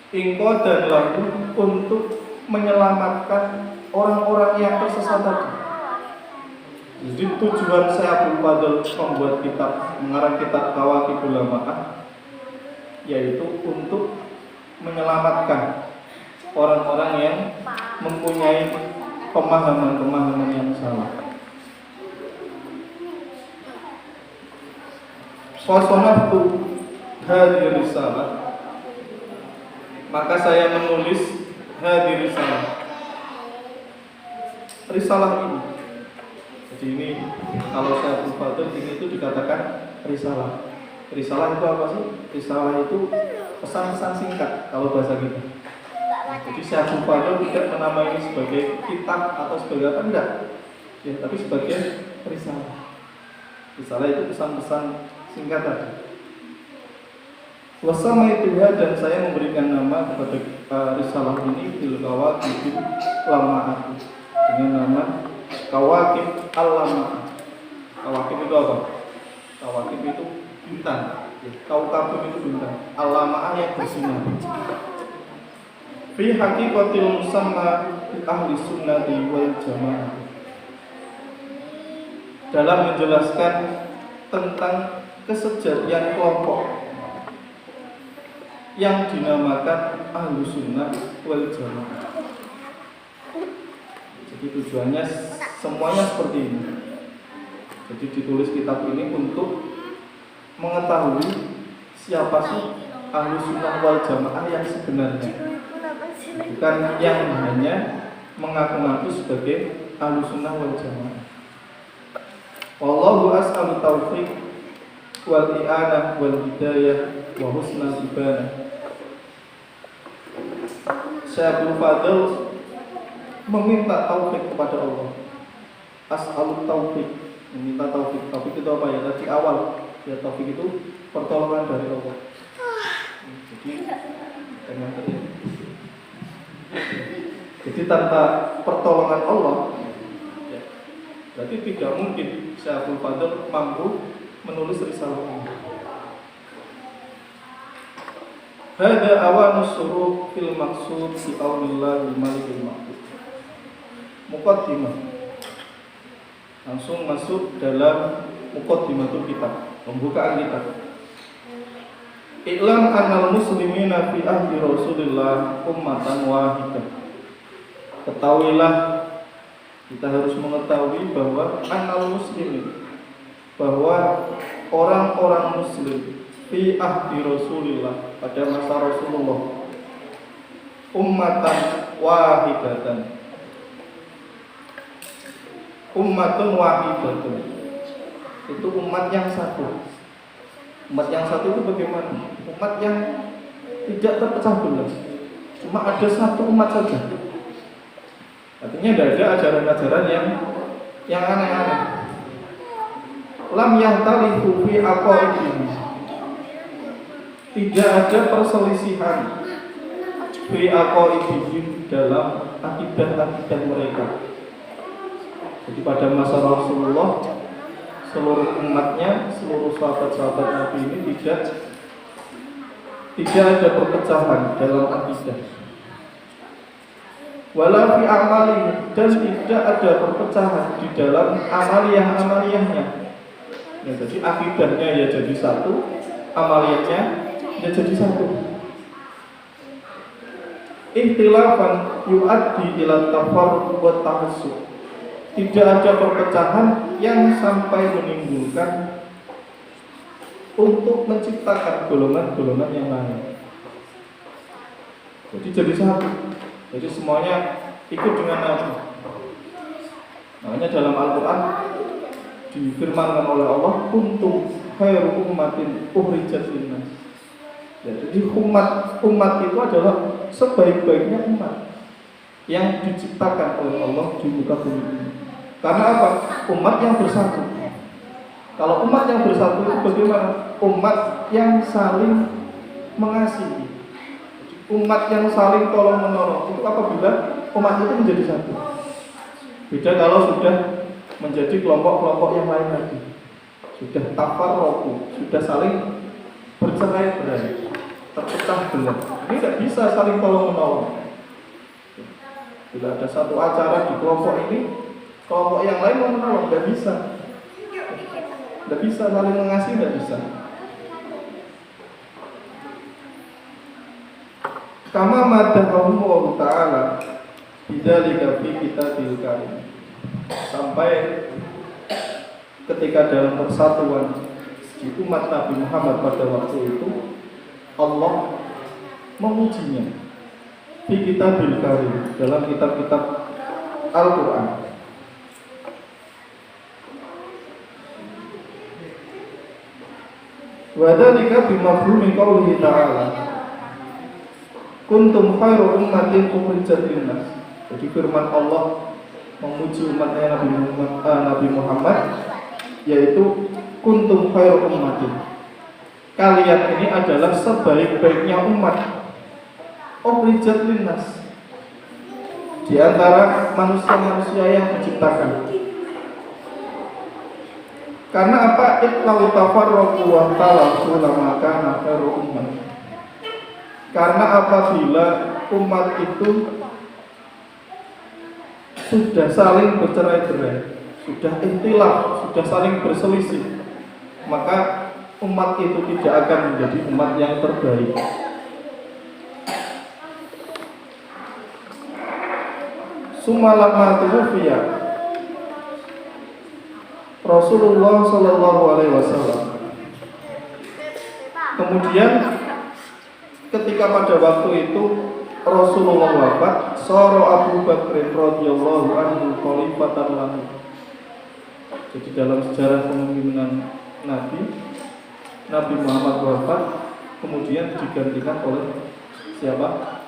ingko dan lagu untuk menyelamatkan orang-orang yang tersesat tadi. Jadi tujuan saya Abdul Fadl membuat kitab, mengarang kitab Kawakibul Lama'ah, yaitu untuk menyelamatkan orang-orang yang mempunyai pemahaman-pemahaman yang salah. Fasonaftu hadhihi risalah, maka saya menulis hadhihi risalah ini. Jadi ini kalau saya Fadl ini itu dikatakan risalah. Risalah itu apa sih? Risalah itu pesan-pesan singkat kalau bahasa kita. Jadi Syekh Fadl tidak menamai ini sebagai kitab atau sebagai apa, enggak. Ya, tapi sebagai risalah. Risalah itu pesan-pesan singkat tadi. Wasama itu dan saya memberikan nama kepada risalah ini bil Kawakibul Lama'ah, dengan nama Kawakib al-Lama'ah. Kawakib itu apa? Kawakib itu bintang. Kaukabun itu bintang. Al-Lama'ah yang bersinar. Fi haqiqatil musamma ahli sunnati wal jamaah, dalam menjelaskan tentang kesejatian kelompok yang dinamakan ahlu sunnah wal jamaah. Jadi tujuannya semuanya seperti ini. Jadi ditulis kitab ini untuk mengetahui siapa sih ahlu sunnah wal jamaah yang sebenarnya, bukan yang hanya mengaku-ngaku sebagai ahlu sunnah wal jamaah. Wallahu as'alu taufiq wal i'anah wal hidayah wa husnal ibadah. Syekh Fadl meminta taufik kepada Allah. As'alu taufiq, meminta taufik. Taufik itu apa ya? Tadi awal ya, taufik itu pertolongan dari Allah. Jadi tanpa pertolongan Allah, ya, berarti tidak mungkin Syekh Fadl mampu menulis risalah ini. Hada awanus suruh fil maksud fi aunillah malikil maqsud. Muqaddimah. Langsung masuk dalam muqaddimatul kitab, pembukaan kitab. I'lam annal muslimina fi ahdi Rasulillah ummatan wahidah. Ketahuilah, kita harus mengetahui bahwa annal muslimin, bahwa orang-orang muslim fi ahdi Rasulillah, pada masa Rasulullah, ummatan wahidatan. Ummatun wahidatun. Itu umat yang satu. Umat yang satu itu bagaimana? Umat yang tidak terpecah belah. Cuma ada satu umat saja. Artinya tidak ada ajaran-ajaran yang aneh-aneh. Lam yahtalifu fi aqaidihim. Tidak ada perselisihan fi aqaidihim dalam akidah-akidah mereka. Jadi pada masa Rasulullah, seluruh umatnya, seluruh sahabat-sahabat Nabi ini tidak ada perpecahan dalam akidah. Wala fi amali, dan tidak ada perpecahan di dalam amaliyah-amaliyahnya. Ya, jadi akidahnya ya jadi satu, amaliyahnya ya jadi satu. Ikhtilafan yu'addi ila tafarruq wa tahassub. Tidak ada perpecahan yang sampai menimbulkan untuk menciptakan golongan-golongan yang lain. Jadi satu. Jadi semuanya ikut dengan Nabi. Makanya dalam Al-Quran difirmankan oleh Allah, kuntum khairu ummatin ukhrijat linnas. Ya, jadi umat itu adalah sebaik-baiknya umat yang diciptakan oleh Allah di muka bumi ini. Karena apa? Umat yang bersatu. Kalau umat yang bersatu itu bagaimana? Umat yang saling mengasihi, umat yang saling tolong menolong. Itu apabila umat itu menjadi satu. Beda kalau sudah menjadi kelompok-kelompok yang lain lagi, sudah tafarraqu, sudah saling bercerai-berai, terpecah belah. Ini tidak bisa saling tolong menolong. Bila ada satu acara di kelompok ini, kelompok yang lain mau menolong, tidak bisa. Tidak bisa saling mengasihi, tidak bisa. Kama madahullah ta'ala bidzalika fi kitabil karim. Sampai ketika dalam persatuan di umat Nabi Muhammad pada waktu itu, Allah memujinya fi kitabil karim, dalam kitab-kitab Al-Quran. Wa dzalika bimafhumi qoulihi ta'ala kuntum khairu ummatin ukhrijat linnas. Jadi firman Allah memuji umatnya Nabi Muhammad, yaitu kuntum khairu ummatin. Kalian ini adalah sebaik-baiknya umat ukhrijat linnas, di antara manusia-manusia yang diciptakan. Karena apa? Itlau tafarraqu wa talafu lama kana khairu ummah. Karena apabila umat itu sudah saling bercerai-berai, sudah ikhtilaf, sudah saling berselisih, maka umat itu tidak akan menjadi umat yang terbaik. Sumalama tuwfiya Rasulullah sallallahu alaihi wasallam. Kemudian ketika pada waktu itu Rasulullah wafat, sara Abu Bakr radhiyallahu anhu khalifatan lahu. Jadi dalam sejarah kepemimpinan Nabi Muhammad wafat, kemudian digantikan oleh siapa?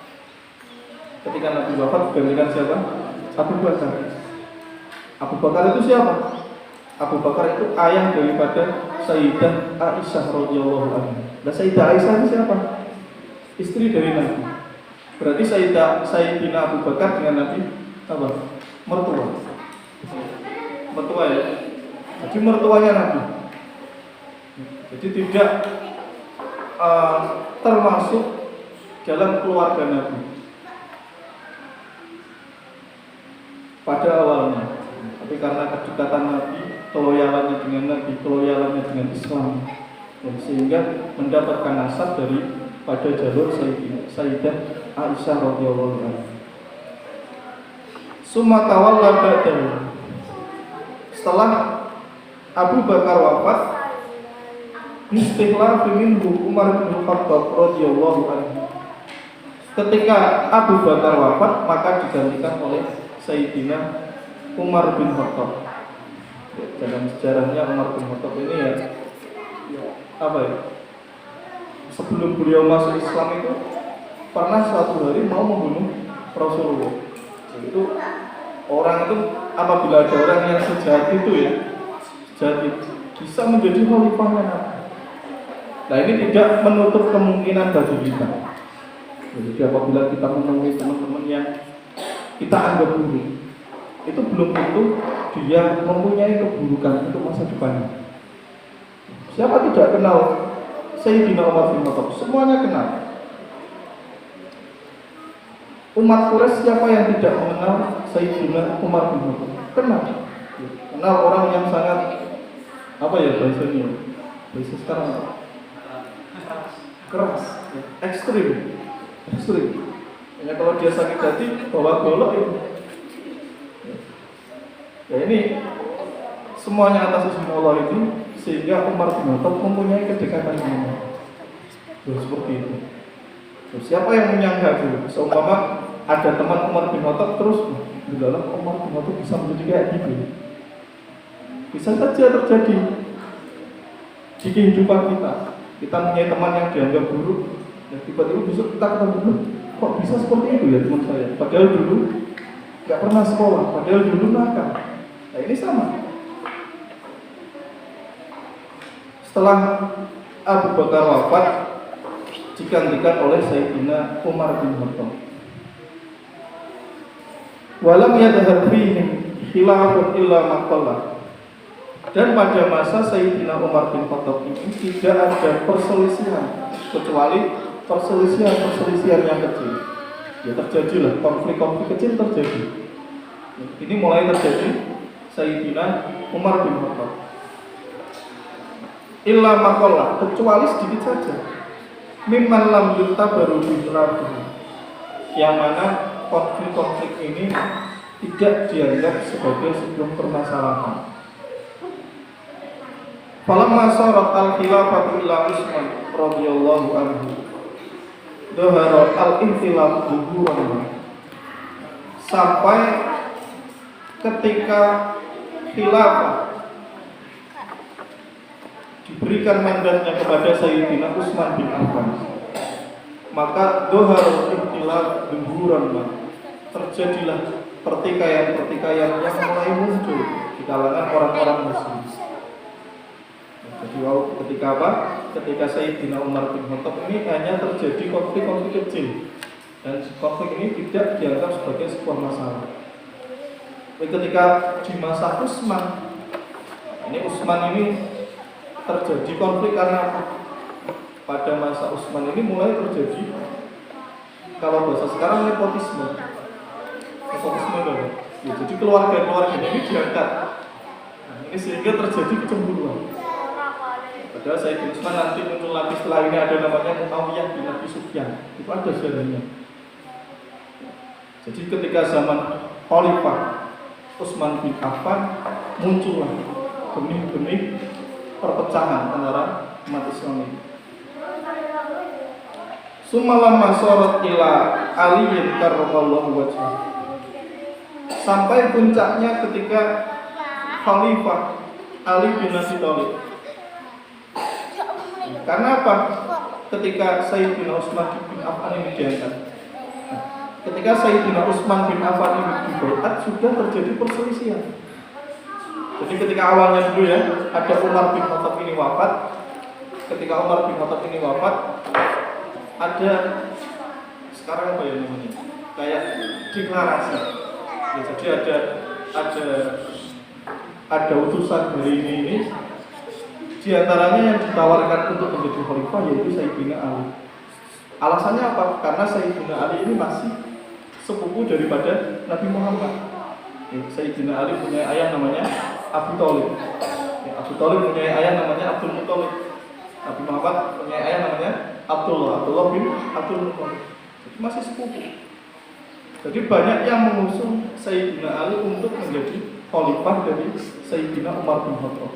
Ketika Nabi wafat digantikan siapa? Abu Bakar. Abu Bakar itu siapa? Abu Bakar itu ayah daripada Sayyidah Aisyah radhiyallahu anha. Nah, Sayyidah Aisyah itu siapa? Istri dari Nabi. Berarti Sayyidina Abu Bakar dengan Nabi apa? Mertua. Mertua ya. Jadi mertuanya Nabi. Jadi tidak termasuk dalam keluarga Nabi pada awalnya. Tapi karena kedekatan Nabi, keloyalannya dengan Nabi, keloyalannya dengan Islam, dan sehingga mendapatkan nasab dari pada jalur Sayyidah Aisyah radhiyallahu anha. Summa tawalla ba'dahu. Setelah Abu Bakar wafat, istighlaf minhu Umar bin Khattab radhiyallahu anhu. Ketika Abu Bakar wafat, maka digantikan oleh Sayyidina Umar bin Khattab. Ya, dalam sejarahnya Umar bin Khattab ini ya apa ya? Sebelum beliau masuk Islam itu pernah suatu hari mau membunuh Rasulullah. Itu orang itu apabila ada orang yang sejahat itu ya, sejahat itu bisa menjadi khalifahnya Nabi. Nah ini tidak menutup kemungkinan bagi kita. Jadi apabila kita menemui teman-teman yang kita anggap buruk, itu belum tentu dia mempunyai keburukan untuk masa depannya. Siapa tidak kenal Sayyidina Umar bin Khattab? Semuanya kenal. Umat Quraisy siapa yang tidak mengenal Sayyidina Umar bin Khattab? Kenal. Kenal orang yang sangat apa ya bahasanya? Bahasa sekarang keras, ekstrim. Ya kalau dia sakit hati bawa golok itu. Ya ini semuanya atas izin Allah itu sehingga Umar bin Khattab mempunyai kedekatan dengan Allah. Seperti itu. Siapa yang menyangka dulu? Seumpama ada teman Umar bin Khattab terus dalam Umar bin Khattab bisa menjadi kayak gitu. Bisa saja terjadi di kehidupan kita. Kita punya teman yang dianggap buruk, dan tiba-tiba besok kita ketemu, kok bisa seperti itu ya teman saya? Padahal dulu nggak pernah sekolah, padahal dulu nakal. Nah ini sama. Setelah Abu Bakar wafat, digantikan oleh Sayyidina Umar bin Khattab. Walam yadhhar fihim khilafun illa maqalla. Dan pada masa Sayyidina Umar bin Khattab ini tidak ada perselisihan kecuali perselisihan yang kecil. Ya terjadilah konflik-konflik kecil terjadi. Ini mulai terjadi Sayyidina Umar bin Khattab. Illa maqalla, kecuali sedikit saja. Mimman lam yutabaru bitrabu, yang mana konflik-konflik ini tidak dianggap sebagai sebuah permasalahan. Falamma sarat al-khilafatu ila Utsman radhiyallahu anhu, dhahara al-intilaf dhuhuran. Sampai ketika khilafah diberikan mandatnya kepada Sayyidina Utsman bin Affan, maka dohar ikhtilaf gemburan, terjadilah pertikaian-pertikaian yang mulai muncul di kalangan orang-orang Muslim. Jadi ketika apa? Ketika Sayyidina Umar bin Khattab ini hanya terjadi konflik-konflik kecil, dan konflik ini tidak dianggap sebagai sebuah masalah. Ketika di masa Utsman, ini terjadi konflik karena pada masa Utsman ini mulai terjadi, kalau bahasa sekarang, nepotisme ya, jadi keluarga ini diangkat. Nah, ini sehingga terjadi kecemburuan. Padahal Sayyidina Utsman nanti muncul lagi setelah ini, ada namanya Muawiyah bin Abi Sufyan, itu ada sejarahnya. Jadi ketika zaman Khalifah Utsman bin Affan, muncullah benih-benih perpecahan antara umat Islam ini. Sumalam masorot ila aliyin karramallahu wajhah, sampai puncaknya ketika Khalifah Ali bin Abi Thalib. Karena apa? Ketika Sayyidina Utsman bin Affan ini diangkat, ketika Sayyidina Utsman bin Affan ini dibaiat, sudah terjadi perselisihan. Jadi ketika awalnya dulu ya, ada Umar bin Khattab ini wafat. Ketika Umar bin Khattab ini wafat, ada sekarang apa ya namanya? Kayak deklarasi. Ya, jadi ada utusan dari ini. Di antaranya yang ditawarkan untuk menjadi khalifah yaitu Sayyidina Ali. Alasannya apa? Karena Sayyidina Ali ini masih sepupu daripada Nabi Muhammad. Sayyidina Ali punya ayah namanya Abu Thalib. Abu Thalib punya ayah namanya Abdul Muthalib. Nabi Muhammad punya ayah namanya Abdullah bin Abdul Muthalib. Jadi masih sepupu. Jadi banyak yang mengusung Sayyidina Ali untuk menjadi khalifah dari Sayyidina Umar bin Khattab.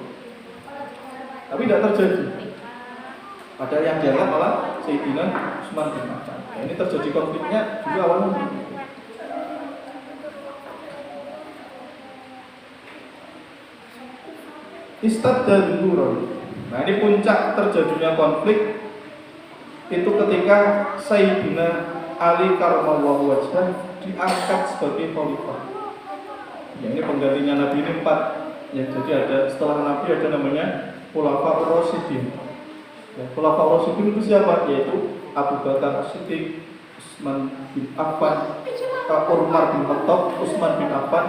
Tapi tidak terjadi. Padahal yang dianggap malah Sayyidina Utsman bin Affan. Nah, ini terjadi konfliknya juga awalnya. Istadda dzurun. Nah, ini puncak terjadinya konflik itu ketika Sayyidina Ali karramallahu wajhah diangkat sebagai khalifah. Ya, ini penggantinya Nabi ini 4. Ya, jadi ada setelah Nabi ada namanya Khulafaur Rasyidin. Ya, Khulafaur Rasyidin itu siapa? Yaitu Abu Bakar Siddiq, Utsman bin Affan, Umar bin Khattab, Utsman bin Affan,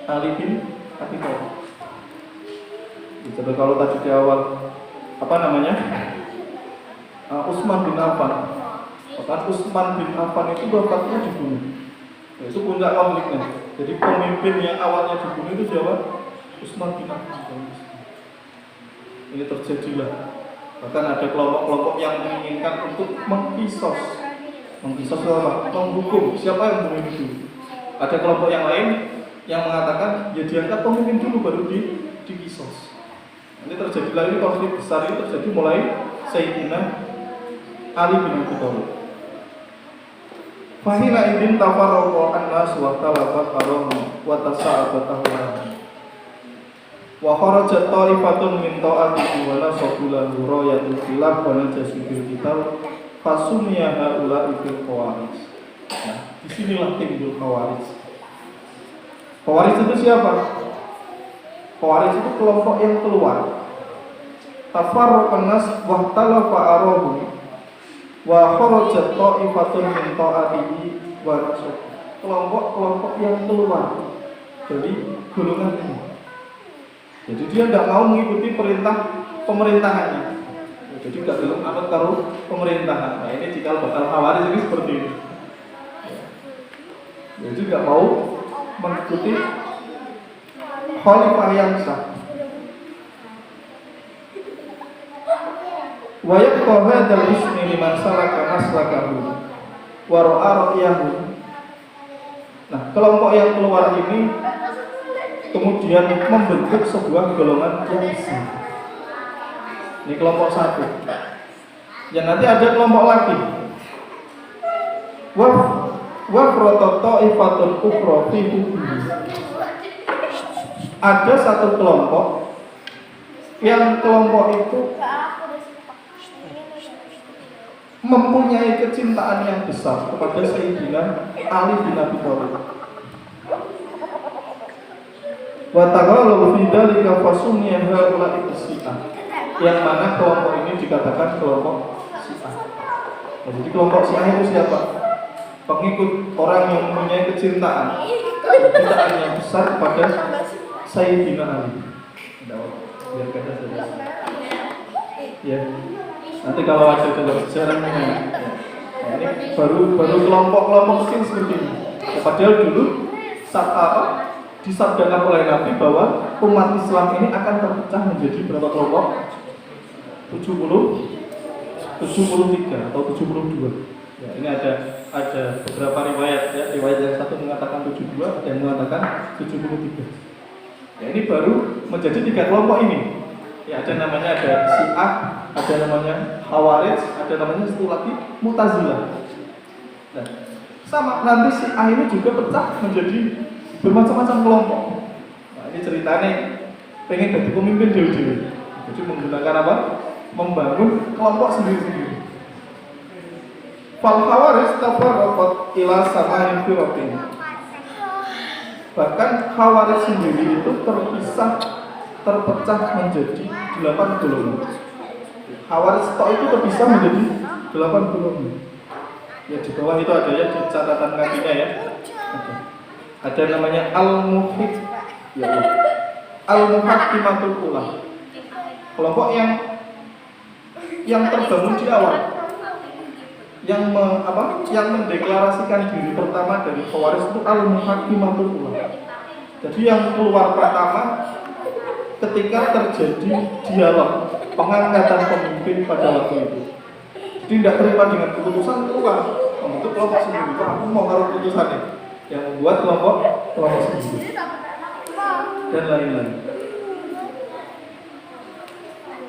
Ali bin Abi Thalib. Jadi kalau tadi di awal apa namanya Utsman bin Affan, bahkan Utsman bin Affan itu wafatnya dibunuh. Itu puncak konfliknya. Jadi pemimpin yang awalnya dibunuh itu siapa? Utsman bin Affan. Ini terjadilah. Bahkan ada kelompok-kelompok yang menginginkan untuk mengkisos apa? Menghukum siapa yang membunuh itu. Ada kelompok yang lain yang mengatakan ya diangkat pemimpin dulu baru dikisos. Ini terjadi lagi konflik besar ini terjadi mulai Sayyidina Ali bin Abi Thalib. Fahina idin tafarraqa an-nas wa talafat qarahum wa tasa'abat ahwahum. Wa kharajat ta'ifatun min ta'atihi wa nasabu lahu rayatul khilaf wa najasu bil kitab fasumiya haula'i bil khawarij. Nah, disinilah timbul khawarij. Khawarij itu siapa? Khawarij itu kelompok yang keluar. Tafarraqan nas wa talafa arabu wa kharajat ta'ifatun min ta'atihi wa nasab. Kelompok-kelompok yang keluar dari golongan ini. Jadi dia tidak mau mengikuti perintah pemerintahannya. Jadi tidak dalam anut karo pemerintahan. Nah, ini jika bakal khawarij ini seperti ini. Jadi tidak mau mengikuti khalifah yang sah. Wa yaqqa hadzal ismi liman salaka maslakahu wa ra'a ra'yahu. Nah, kelompok yang keluar ini kemudian membentuk sebuah golongan yang sah. Ini kelompok satu. Dan nanti ada kelompok lagi. Wa ta'ifatun ukhra fi hukmi. Ada satu kelompok yang kelompok itu mempunyai kecintaan yang besar kepada Sayyidina Ali bin Abi Thalib. Wa taghalu fi dzalika fasumiya haula'i Syiah. Yang mana kelompok ini dikatakan kelompok Syiah. Nah, jadi kelompok Syiah itu siapa? Pengikut orang yang mempunyai kecintaan yang besar kepada Sayyidina Ali. Biar kata saja. Ya. Nanti kalau ada dalam sejarah ini baru kelompok-kelompok kecil seperti ini. Ya, padahal dulu disabdakan oleh Nabi bahwa umat Islam ini akan terpecah menjadi berapa kelompok? 73 atau 72. Ya, ini ada beberapa riwayat ya. Riwayat yang satu mengatakan 72, ada yang mengatakan 73. Ya, ini baru menjadi 3 kelompok ini. Ya, ada namanya Syiah, ada namanya Khawarij, ada namanya satu lagi Mu'tazilah. Nah, sama nanti Syiah ini juga pecah menjadi bermacam-macam kelompok. Nah, ini ceritanya pengen jadi pemimpin dewi-dewi. Jadi menggunakan apa? Membangun kelompok sendiri-sendiri. Fal Khawarij tafarraqat ila sama'in firaqin. Bahkan Khawarij sendiri itu terpecah menjadi 8 golongan. Khawarij itu terpisah menjadi 8 golongan. Ya, di bawah itu ada ya di catatan kakinya ya. Ada namanya Al-Muhid, ya, Al-Muhakkimatul Ula. Kelompok yang terbangun di awal, yang mendeklarasikan diri pertama dari Khawarij itu Al-Muhakkimatul Ula. Jadi yang keluar pertama ketika terjadi dialog pengangkatan pemimpin pada waktu itu. Jadi tidak terima dengan keputusan keluar membentuk kelompok sendiri. Aku mau taruh keputusannya yang membuat kelompok sendiri dan lain-lain.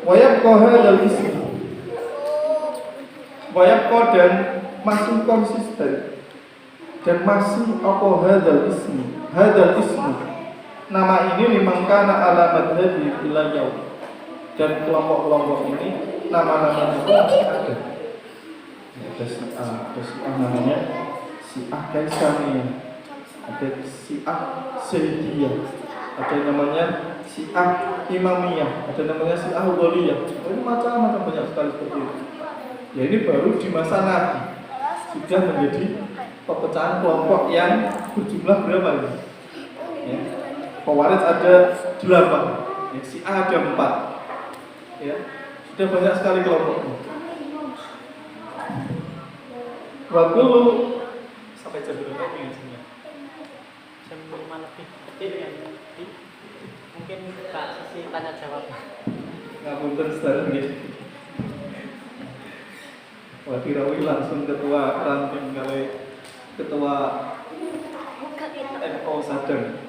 Wa yabqa hadzal ism Wayako dan masih konsisten dan masih apa hadal ismu nama ini limangkana alamat hadi ila yaum, dan kelompok-kelompok ini nama-nama itu masih ada. Ada si A, namanya si A Kaisamiyah, ada si A Zaidiyah, ada namanya si A Imamiyah, ada namanya si A Waliyah. Ini macam-macam banyak sekali seperti itu. Ya ini baru di masa Nabi sudah menjadi pepecahan kelompok yang berjumlah berapa ini? Ya. Khawarij ada 8, ya, si A ada 4. Ya, sudah banyak sekali kelompoknya. Waktu lu sampai jam berapa ini sebenarnya? Jam 5 lebih detik ya. Mungkin Kak sesi tanya jawab. Ngapunten sekarang ya. Wah, Firawi langsung ketua ranting kali ketua NO Sadang.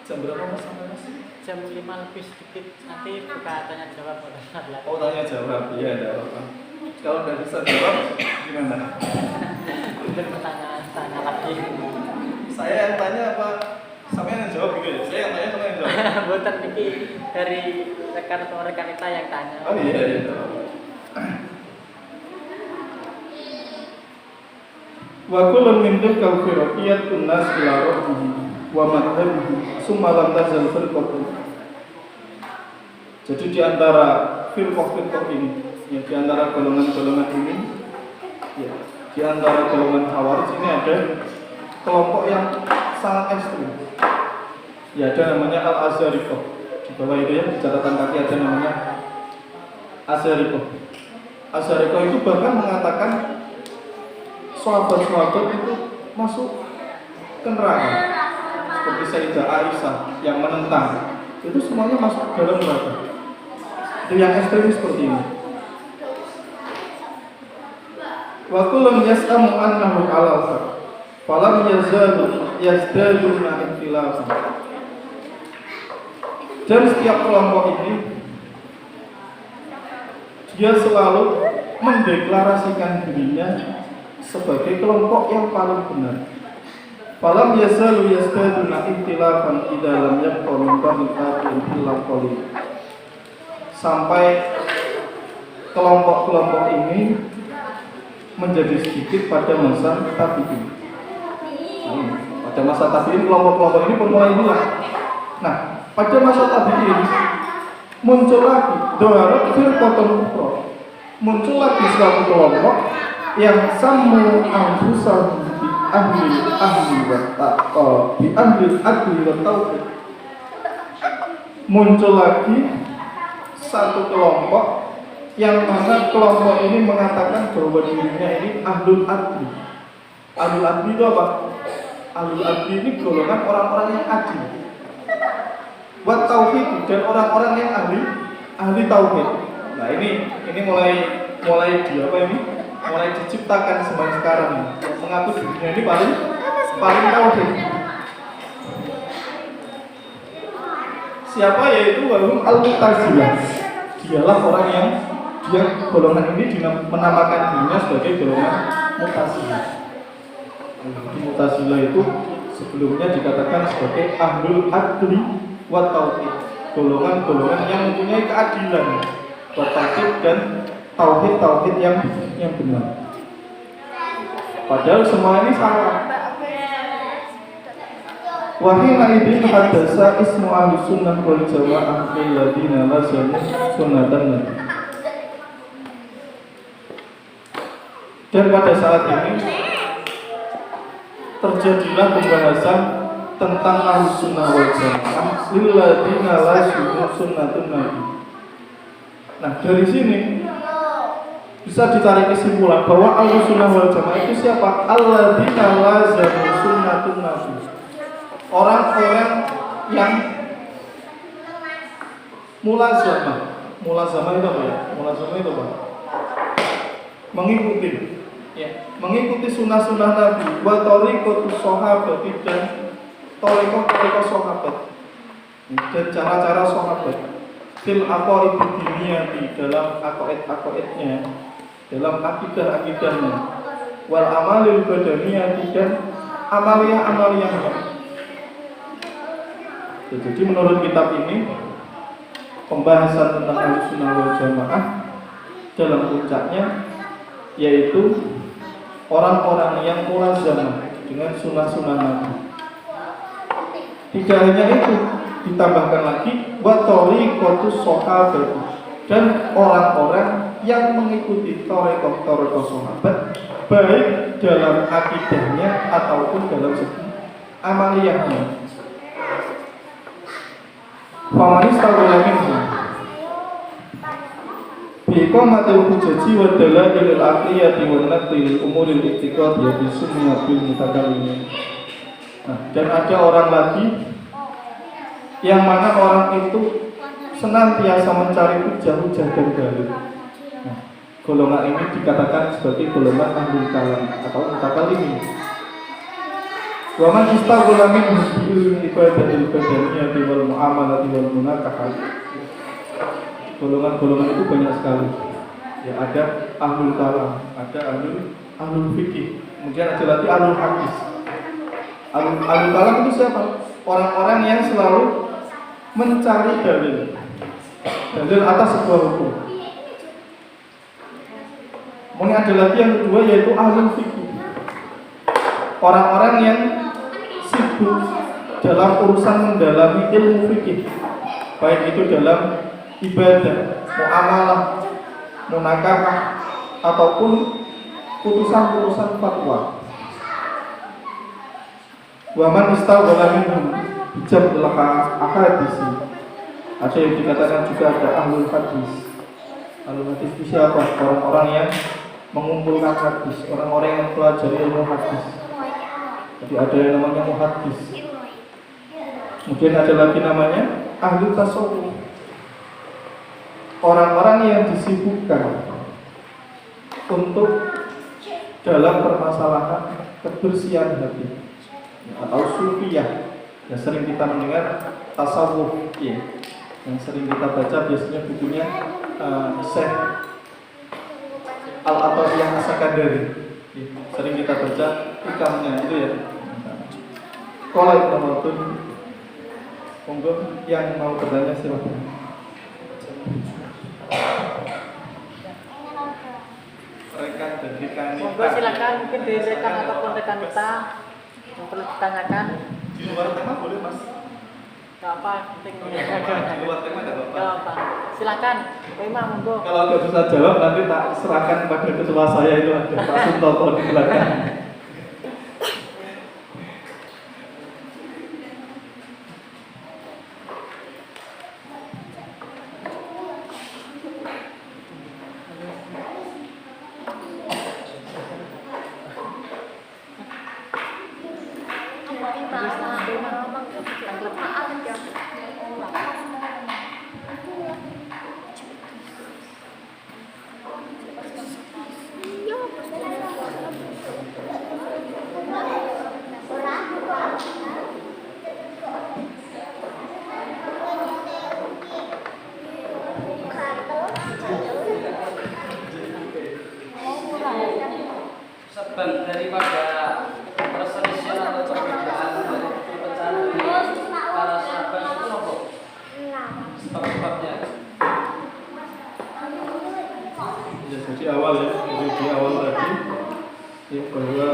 Jam berapa mas sampai mas? Jam 5 lebih sedikit. Nanti buka tanya jawab. Oh, tanya jawab, iya ada apa? Kalau nggak bisa jawab gimana? Mungkin pertanyaan tanya lagi. Saya yang tanya apa? Sampai yang jawab gitu ya? Saya yang tanya sama yang jawab. Bukan ini dari rekan atau rekan kita yang tanya. Oh iya iya. Wa kullun min tilkal firaqiyatun nas ila rabbihi wa madhabihi summa lam tazal firqatun. Jadi di antara firqah-firqah ini, ya di antara golongan-golongan ini, ya di antara golongan Khawarij ini ada kelompok yang sangat ekstrim. Ya ada namanya Al-Azhariyah. Di bawah itu ya di catatan kaki ada namanya Azhariyah. Azhariyah itu bahkan mengatakan sahabat-sahabat itu masuk ke neraka. Seperti Sayyidah Aisyah yang menentang, itu semuanya masuk ke dalam neraka. Itu yang ekstrim seperti ini. Wa kullun yas'amu annahu al-haq falam yazalu yazdaduna ikhtilafan. Dan setiap kelompok ini dia selalu mendeklarasikan dirinya sebagai kelompok yang paling benar. Falam yazalu yazdaduna ikhtilafan idza lam yabqa min ba'dil illa qalil. Sampai kelompok-kelompok ini menjadi sedikit pada masa tabi'in. Pada masa tabi'in kelompok-kelompok ini bermula inilah. Nah, pada masa tabi'in muncul lagi doharat firqatun ukhra. Muncul lagi suatu kelompok yang sammu anfusahum bi ahli wa tauhid. Muncul lagi satu kelompok yang mana kelompok ini mengatakan bahwa dirinya ini ahlul adli. Ahlul adli itu apa? Ahlul adli ini golongan orang-orang yang adil. Buat tauhid dan orang-orang yang ahli tauhid. Nah ini mulai di apa ini? Mulai diciptakan sekarang ini. Yang mengaku dirinya ini paling tauhid. Siapa? Yaitu wahum al-Mu'tazilah. Dialah orang yang golongan ini menamakan dirinya sebagai golongan Mu'tazilah. Mu'tazilah itu sebelumnya dikatakan sebagai ahlul adli wa tauhid, golongan-golongan yang mempunyai keadilan, wa tauhid dan tauhid yang benar. Padahal semua ini salah. Wahina idin hadasa ismu ahli sunnah wal jamaah alladina lazamu sunnatan nabi. Dan pada saat ini terjadilah pembahasan tentang ahli sunnah wal jamaah alladina lazamu sunnatan nabi. Nah dari sini bisa ditarik kesimpulan bahwa ahli sunnah wal jamaah itu siapa? Alladina lazamu sunnatan nabi. Orang-orang yang mulazamah itu apa ya? Mulazamah itu apa? Mengikuti sunnah-sunnah Nabi, wa tariqatus sahabat dan tariqah sahabat dan cara-cara sahabat. fil aqaid diniyati, dalam aqaid-aqaidnya, dalam akidah-akidahnya, wal amalil badaniyati, dan amaliyah-amaliyahnya. Jadi menurut kitab ini pembahasan tentang Ahlussunnah wal Jamaah dalam puncaknya yaitu orang-orang yang mulazamah dengan sunnah-sunnah Nabi. Tidak hanya itu, ditambahkan lagi wa thariqatus sahabat, dan orang-orang yang mengikuti thariqah sahabat baik dalam akidahnya ataupun dalam segi amaliyahnya. Famanis tawala minhum biqamatil hujaji wa dalailil aqliyati wa naqlil umuril i'tiqadiyati summiya bil mutakallimin. Nah, dan ada orang lagi yang mana orang itu senantiasa mencari hujah-hujah dan dalil. Nah, golongan ini dikatakan sebagai golongan ahlul kalam atau mutakallimin. Wa man istaghala min bil ibadatil badaniyati wal muamalati wal munakahat. Golongan-golongan itu banyak sekali. Ya, ada ahlul kalam, ada ahlul fikih, kemudian ada lagi ahlul hadis. Ahlul kalam itu siapa? Orang-orang yang selalu mencari dalil atas sebuah hukum. Kemudian ada lagi yang kedua yaitu ahlul fikih. Orang-orang yang sibuk dalam urusan mendalami ilmu fikih, baik itu dalam ibadah, muamalah, munakahah, ataupun putusan-putusan fatwa. Wa man istawala minhum bijab ahadis. Ada yang dikatakan juga ada ahlul hadis. Ahlul hadis itu siapa? Orang-orang yang mengumpulkan hadis, orang-orang yang mempelajari ilmu hadis. Jadi ada yang namanya muhaddis. Kemudian ada lagi namanya ahli tasawuf. Orang-orang yang disibukkan untuk dalam permasalahan kebersihan hati atau sufiyah. Yang sering kita mendengar tasawuf, ya. Yang sering kita baca biasanya bukunya Syekh Al-Atawiyah As-Sakandari. Sering kita baca ikamnya itu ya. Kalau itu maupun monggo yang mau bertanya silakan. Rekan dan rekan. Monggo silakan, mungkin dari rekan ataupun rekan kita yang perlu ditanyakan. Di luar tema boleh Mas. Gak apa, penting. Di luar tema enggak apa-apa. Gak apa. Silakan, tema monggo. Kalau nggak bisa jawab nanti tak serahkan kepada ketua saya itu ada Pak Suntoto di belakang. Sebab daripada perselisihan atau perbedaan dari perpecahan dari para sahabat itu apa? Sebab-sebabnya. Ya, jadi awal ya, jadi di awal tadi ya, bahwa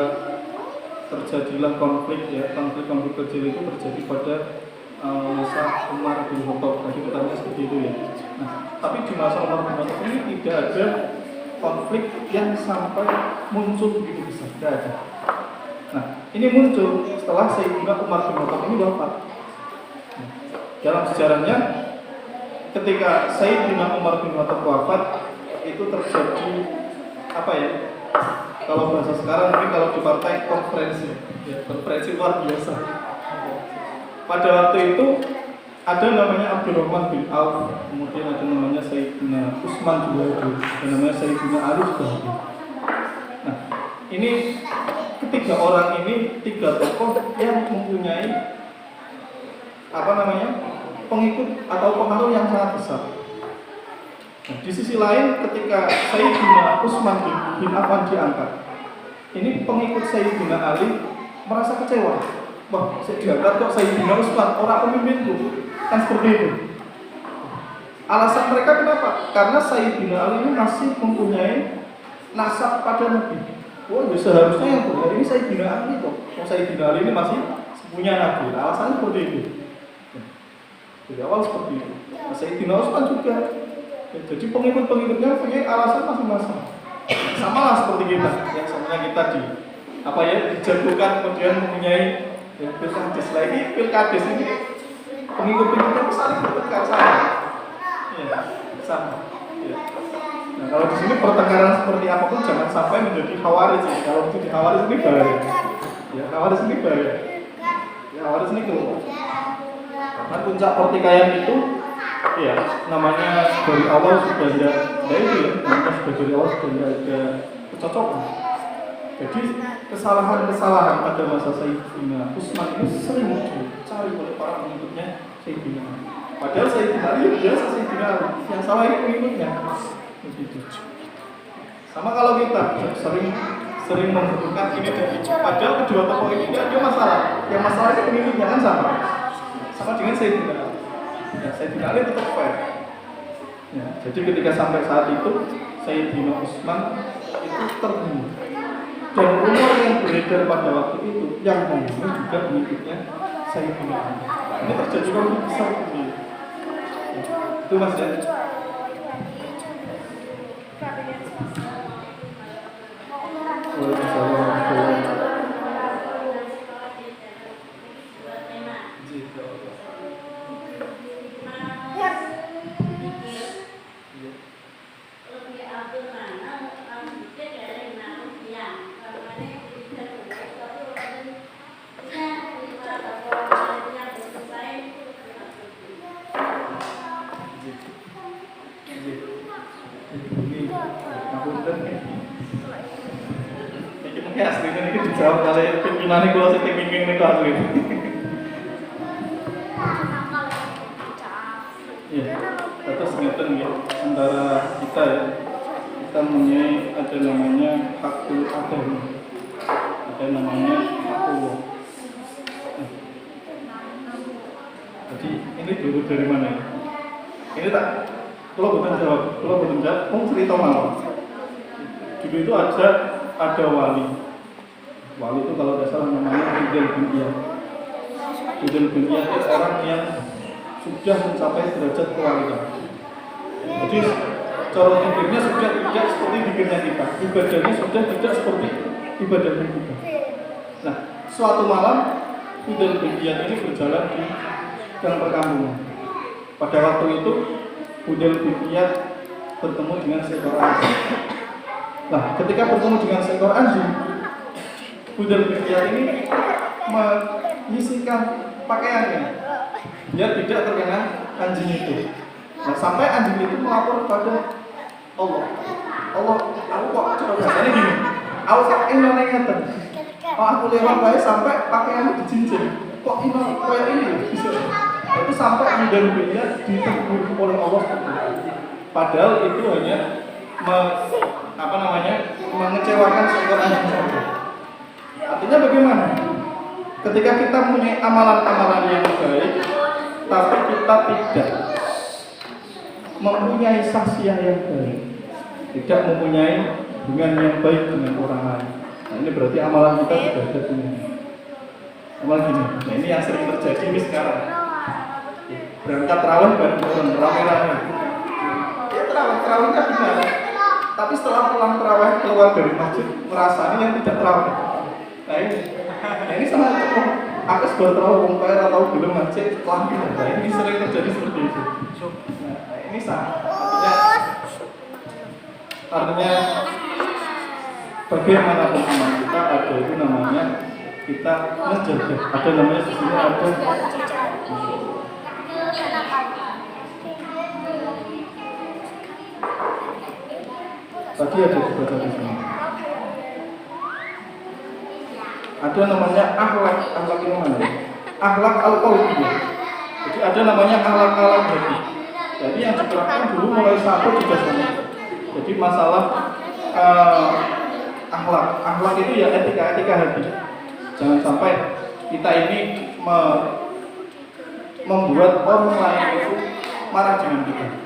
terjadilah konflik ya, konflik kecil itu terjadi pada masa Umar bin Khattab. Tadi pertanyaan seperti itu ya. Nah, tapi di masa Umar bin Khattab ini tidak ada konflik yang sampai muncul begitu besar, tidak ada. Nah, ini muncul setelah Sayyidina Umar bin Khattab ini wafat. Nah, dalam sejarahnya, ketika Sayyidina Umar bin Khattab wafat, itu terjadi apa ya? Kalau bahasa sekarang mungkin kalau di partai konferensi, ya, konferensi luar biasa. Pada waktu itu ada namanya Abdurrahman bin Auf, kemudian ada namanya Sayyidina Utsman juga ada, dan namanya Sayyidina Ali juga ada. Nah, ini ketiga orang ini, tiga tokoh yang mempunyai apa namanya, pengikut atau pengaruh yang sangat besar. Nah, di sisi lain ketika Sayyidina Utsman bin Affan diangkat, ini pengikut Sayyidina Ali merasa kecewa. Wah, saya diangkat kok Sayyidina Utsman, orang pemimpinku. Kan seperti itu. Alasan mereka kenapa? Karena Sayyidina Ali ini masih mempunyai nasab pada Nabi. Oh, ya seharusnya yang benar ini Sayyidina Ali kok. Oh, Sayyidina Ali ini masih punya Nabi. Alasannya seperti itu. Dari awal seperti itu. Nah, Sayyidina Utsman juga. Ya, jadi pengikut-pengikutnya punya alasan masing-masing. Sama lah seperti kita, yang sebenarnya kita dijagokan kemudian mempunyai pilkades lagi. Pilkades ini pengikut-pengikutnya saling bertengkar sama. Ya, sama. Ya. Nah, kalau di sini pertengkaran seperti apapun jangan sampai menjadi khawarij. Kalau menjadi khawarij ini bahaya. Ya, khawarij ini bahaya. Ya, khawarij ini keluar. Karena puncak pertikaian itu, ya, namanya dari awal sudah ada, namanya sudah dari awal sudah ada kecocokan. Jadi kesalahan-kesalahan pada masa Sayyidina Utsman ini sering dicari oleh para pengikutnya Sayyidina Ali. Padahal Sayyidina Ali biasa Sayyidina Ali, yang salah ini pengikutnya. Begitu. Sama kalau kita sering membutuhkan ini dan itu. Padahal kedua tokoh ini tidak ada masalah. Yang masalah itu pengikutnya kan sama dengan Sayyidina Ali. Ya, Sayyidina Ali tetap fair. Ya, jadi ketika sampai saat itu Sayyidina Utsman itu terbunuh. Dan rumor yang beredar pada waktu itu yang membunuh juga pengikutnya Sayyidina Ali. Nah, ini terjadi konflik besar ini. Itu Mas ya. Ini aslinya ini dijawab oleh pimpinan kalau saya thinking ini asli. Iya, terus ngeten ya antara kita ya, kita mempunyai ada namanya hakul adami, ada namanya hakullah. Jadi ini dulu dari mana? Ini tak, kalau bukan jawab, cerita malam. Dulu itu ada wali itu kalau tidak salah namanya Fudel bin Iyad. Fudel bin Iyad itu orang yang sudah mencapai derajat kewalian. Jadi cara pikirnya sudah tidak seperti pikirnya kita, ibadahnya sudah tidak seperti ibadahnya kita. Nah, suatu malam Fudel bin Iyad ini berjalan di gang perkampungan. Pada waktu itu Fudel bin Iyad bertemu dengan seekor anjing. Nah, ketika bertemu dengan seekor anjing, Fudel bin Iyad ini menyisihkan pakaiannya. Dia tidak terkena anjing itu. Nah, sampai anjing itu melapor kepada Allah. Allah, aku kok cara bahasanya gini. Aku kok ini ngeten. Oh, aku lewat bae sampai pakaianmu dijinjing. Kok ini kayak ini bisa. Itu sampai Fudel bin Iyad ditegur oleh Allah. Padahal itu hanya mengecewakan seekor anjing saja. Artinya bagaimana? Ketika kita punya amalan-amalan yang baik, tapi kita tidak mempunyai saksiah yang baik, tidak mempunyai hubungan yang baik dengan orang lain. Nah, ini berarti amalan kita sudah ada punya. Amalan gini. Nah, ini yang sering terjadi ini sekarang. Berangkat terawih bareng-bareng, rame-rame. Ya terawihnya benar. Tapi setelah pulang terawih keluar dari masjid, merasa ini yang tidak terawih. Nah ini sama cukup. Aku sebuah terawih kompare atau belum masjid lampu. Nah ini sering terjadi seperti itu. Nah ini sama. Artinya bagaimanapun amal kita ada itu namanya kita menjaga. Ada namanya di sini ada. Tadi ada dibaca di sini. Ada namanya akhlak ini mana? Akhlak al-qalbiyah. Jadi ada namanya akhlak hati. Jadi yang diterapkan dulu mulai satu juga sama. Jadi masalah akhlak itu ya etika hati. Jangan sampai kita ini membuat orang lain itu marah dengan kita.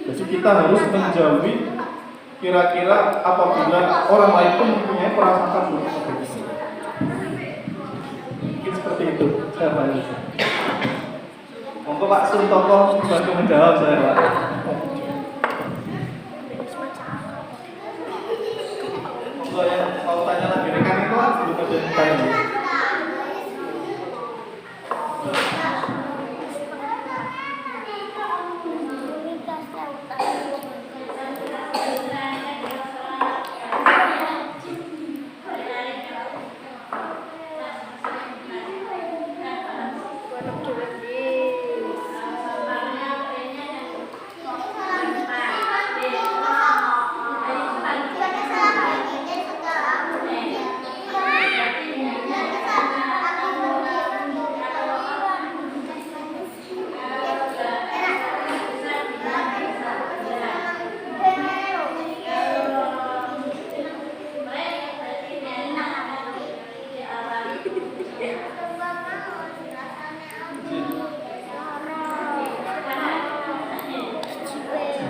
Jadi kita harus menjauhi kira-kira apabila orang lain pun mempunyai perasaan buruk seperti itu. Mungkin seperti itu. Saya balik. Monggo Pak Suntoko bantu menjawab saya Pak. Monggo yang mau tanya lagi rekan itu belum ada yang tanya.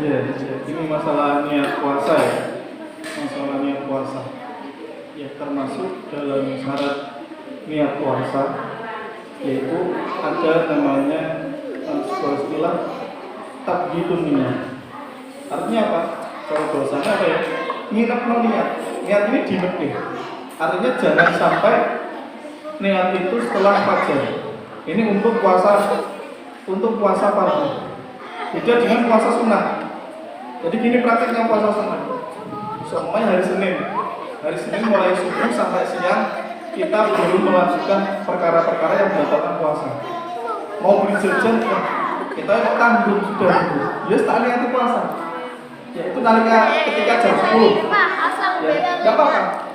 Ya, ini masalah niat puasa ya. Masalah niat puasa. Ya, termasuk dalam syarat niat puasa yaitu ada namanya sebuah istilah tabghidun niat. Artinya apa? Kalau bahasanya apa ya? Nginep no niat. Niat ini dinepin. Artinya jangan sampai niat itu setelah fajar. Ini untuk puasa pagi. Beda dengan puasa sunnah. Jadi gini prakteknya puasa sunnah. Semuanya hari Senin mulai subuh sampai siang kita belum melanjutkan perkara-perkara yang membatalkan puasa. Mau beli jajan, kita tanggung sudah itu. Ya tak niat puasa. Ya itu nalika ketika jam 10. Ya, enggak apa-apa.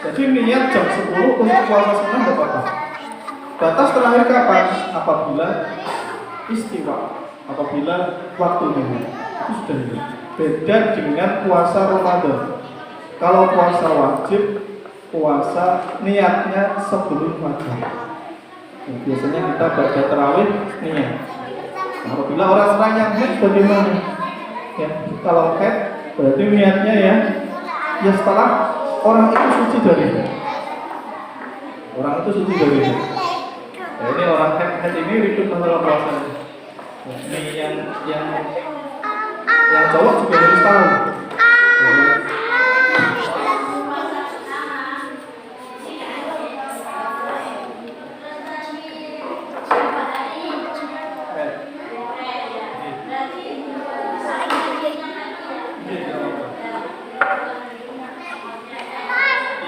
Jadi niat jam 10 untuk puasa sunnah enggak apa-apa. Batas terakhir kapan? Apabila istiwa, apabila waktunya itu sudah ini. Beda dengan puasa Ramadan. Kalau puasa wajib, puasa niatnya sebelum fajar. Nah, biasanya kita baca tarawih niat. Nah, apabila orang-orang yang haid bagaimana? Ya, kalau haid berarti niatnya ya setelah orang itu suci dari haid. Orang itu suci dari haid. Nah, ini orang haid ini ribut masalah puasa. Nah, ini yang cowok juga harus tahu.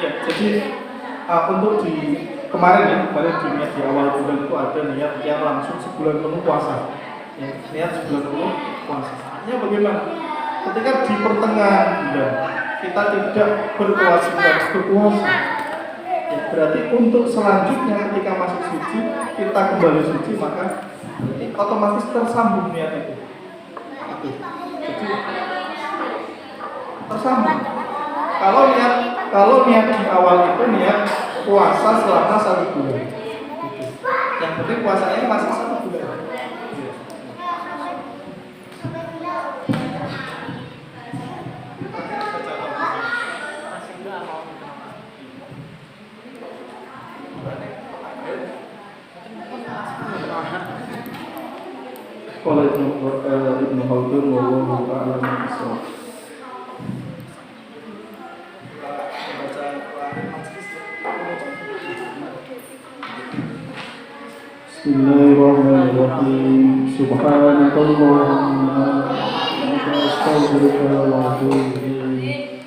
Iya, jadi untuk di kemarin di niat di awal bulan itu ada niat yang langsung sebulan penuh puasa. Ya, niat sebulan penuh puasa. Artinya bagaimana? Ketika di pertengahan bulan kita tidak berkewajiban berpuasa, ya, berarti untuk selanjutnya ketika masih suci kita kembali suci maka berarti otomatis tersambung niat itu. Jadi tersambung. Kalau niat di awal itu niat puasa selama 1 bulan. Yang penting puasanya masih 1 bulan. Qala Ibnu Khaldun wa huwa ta'ala bisawab. Bismillahirrahmanirrahim. Subhanakallahumma wa astaghfiruka wa atubu ilaik.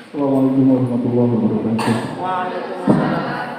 Assalamualaikum warahmatullahi wabarakatuh. Waalaikumsalam.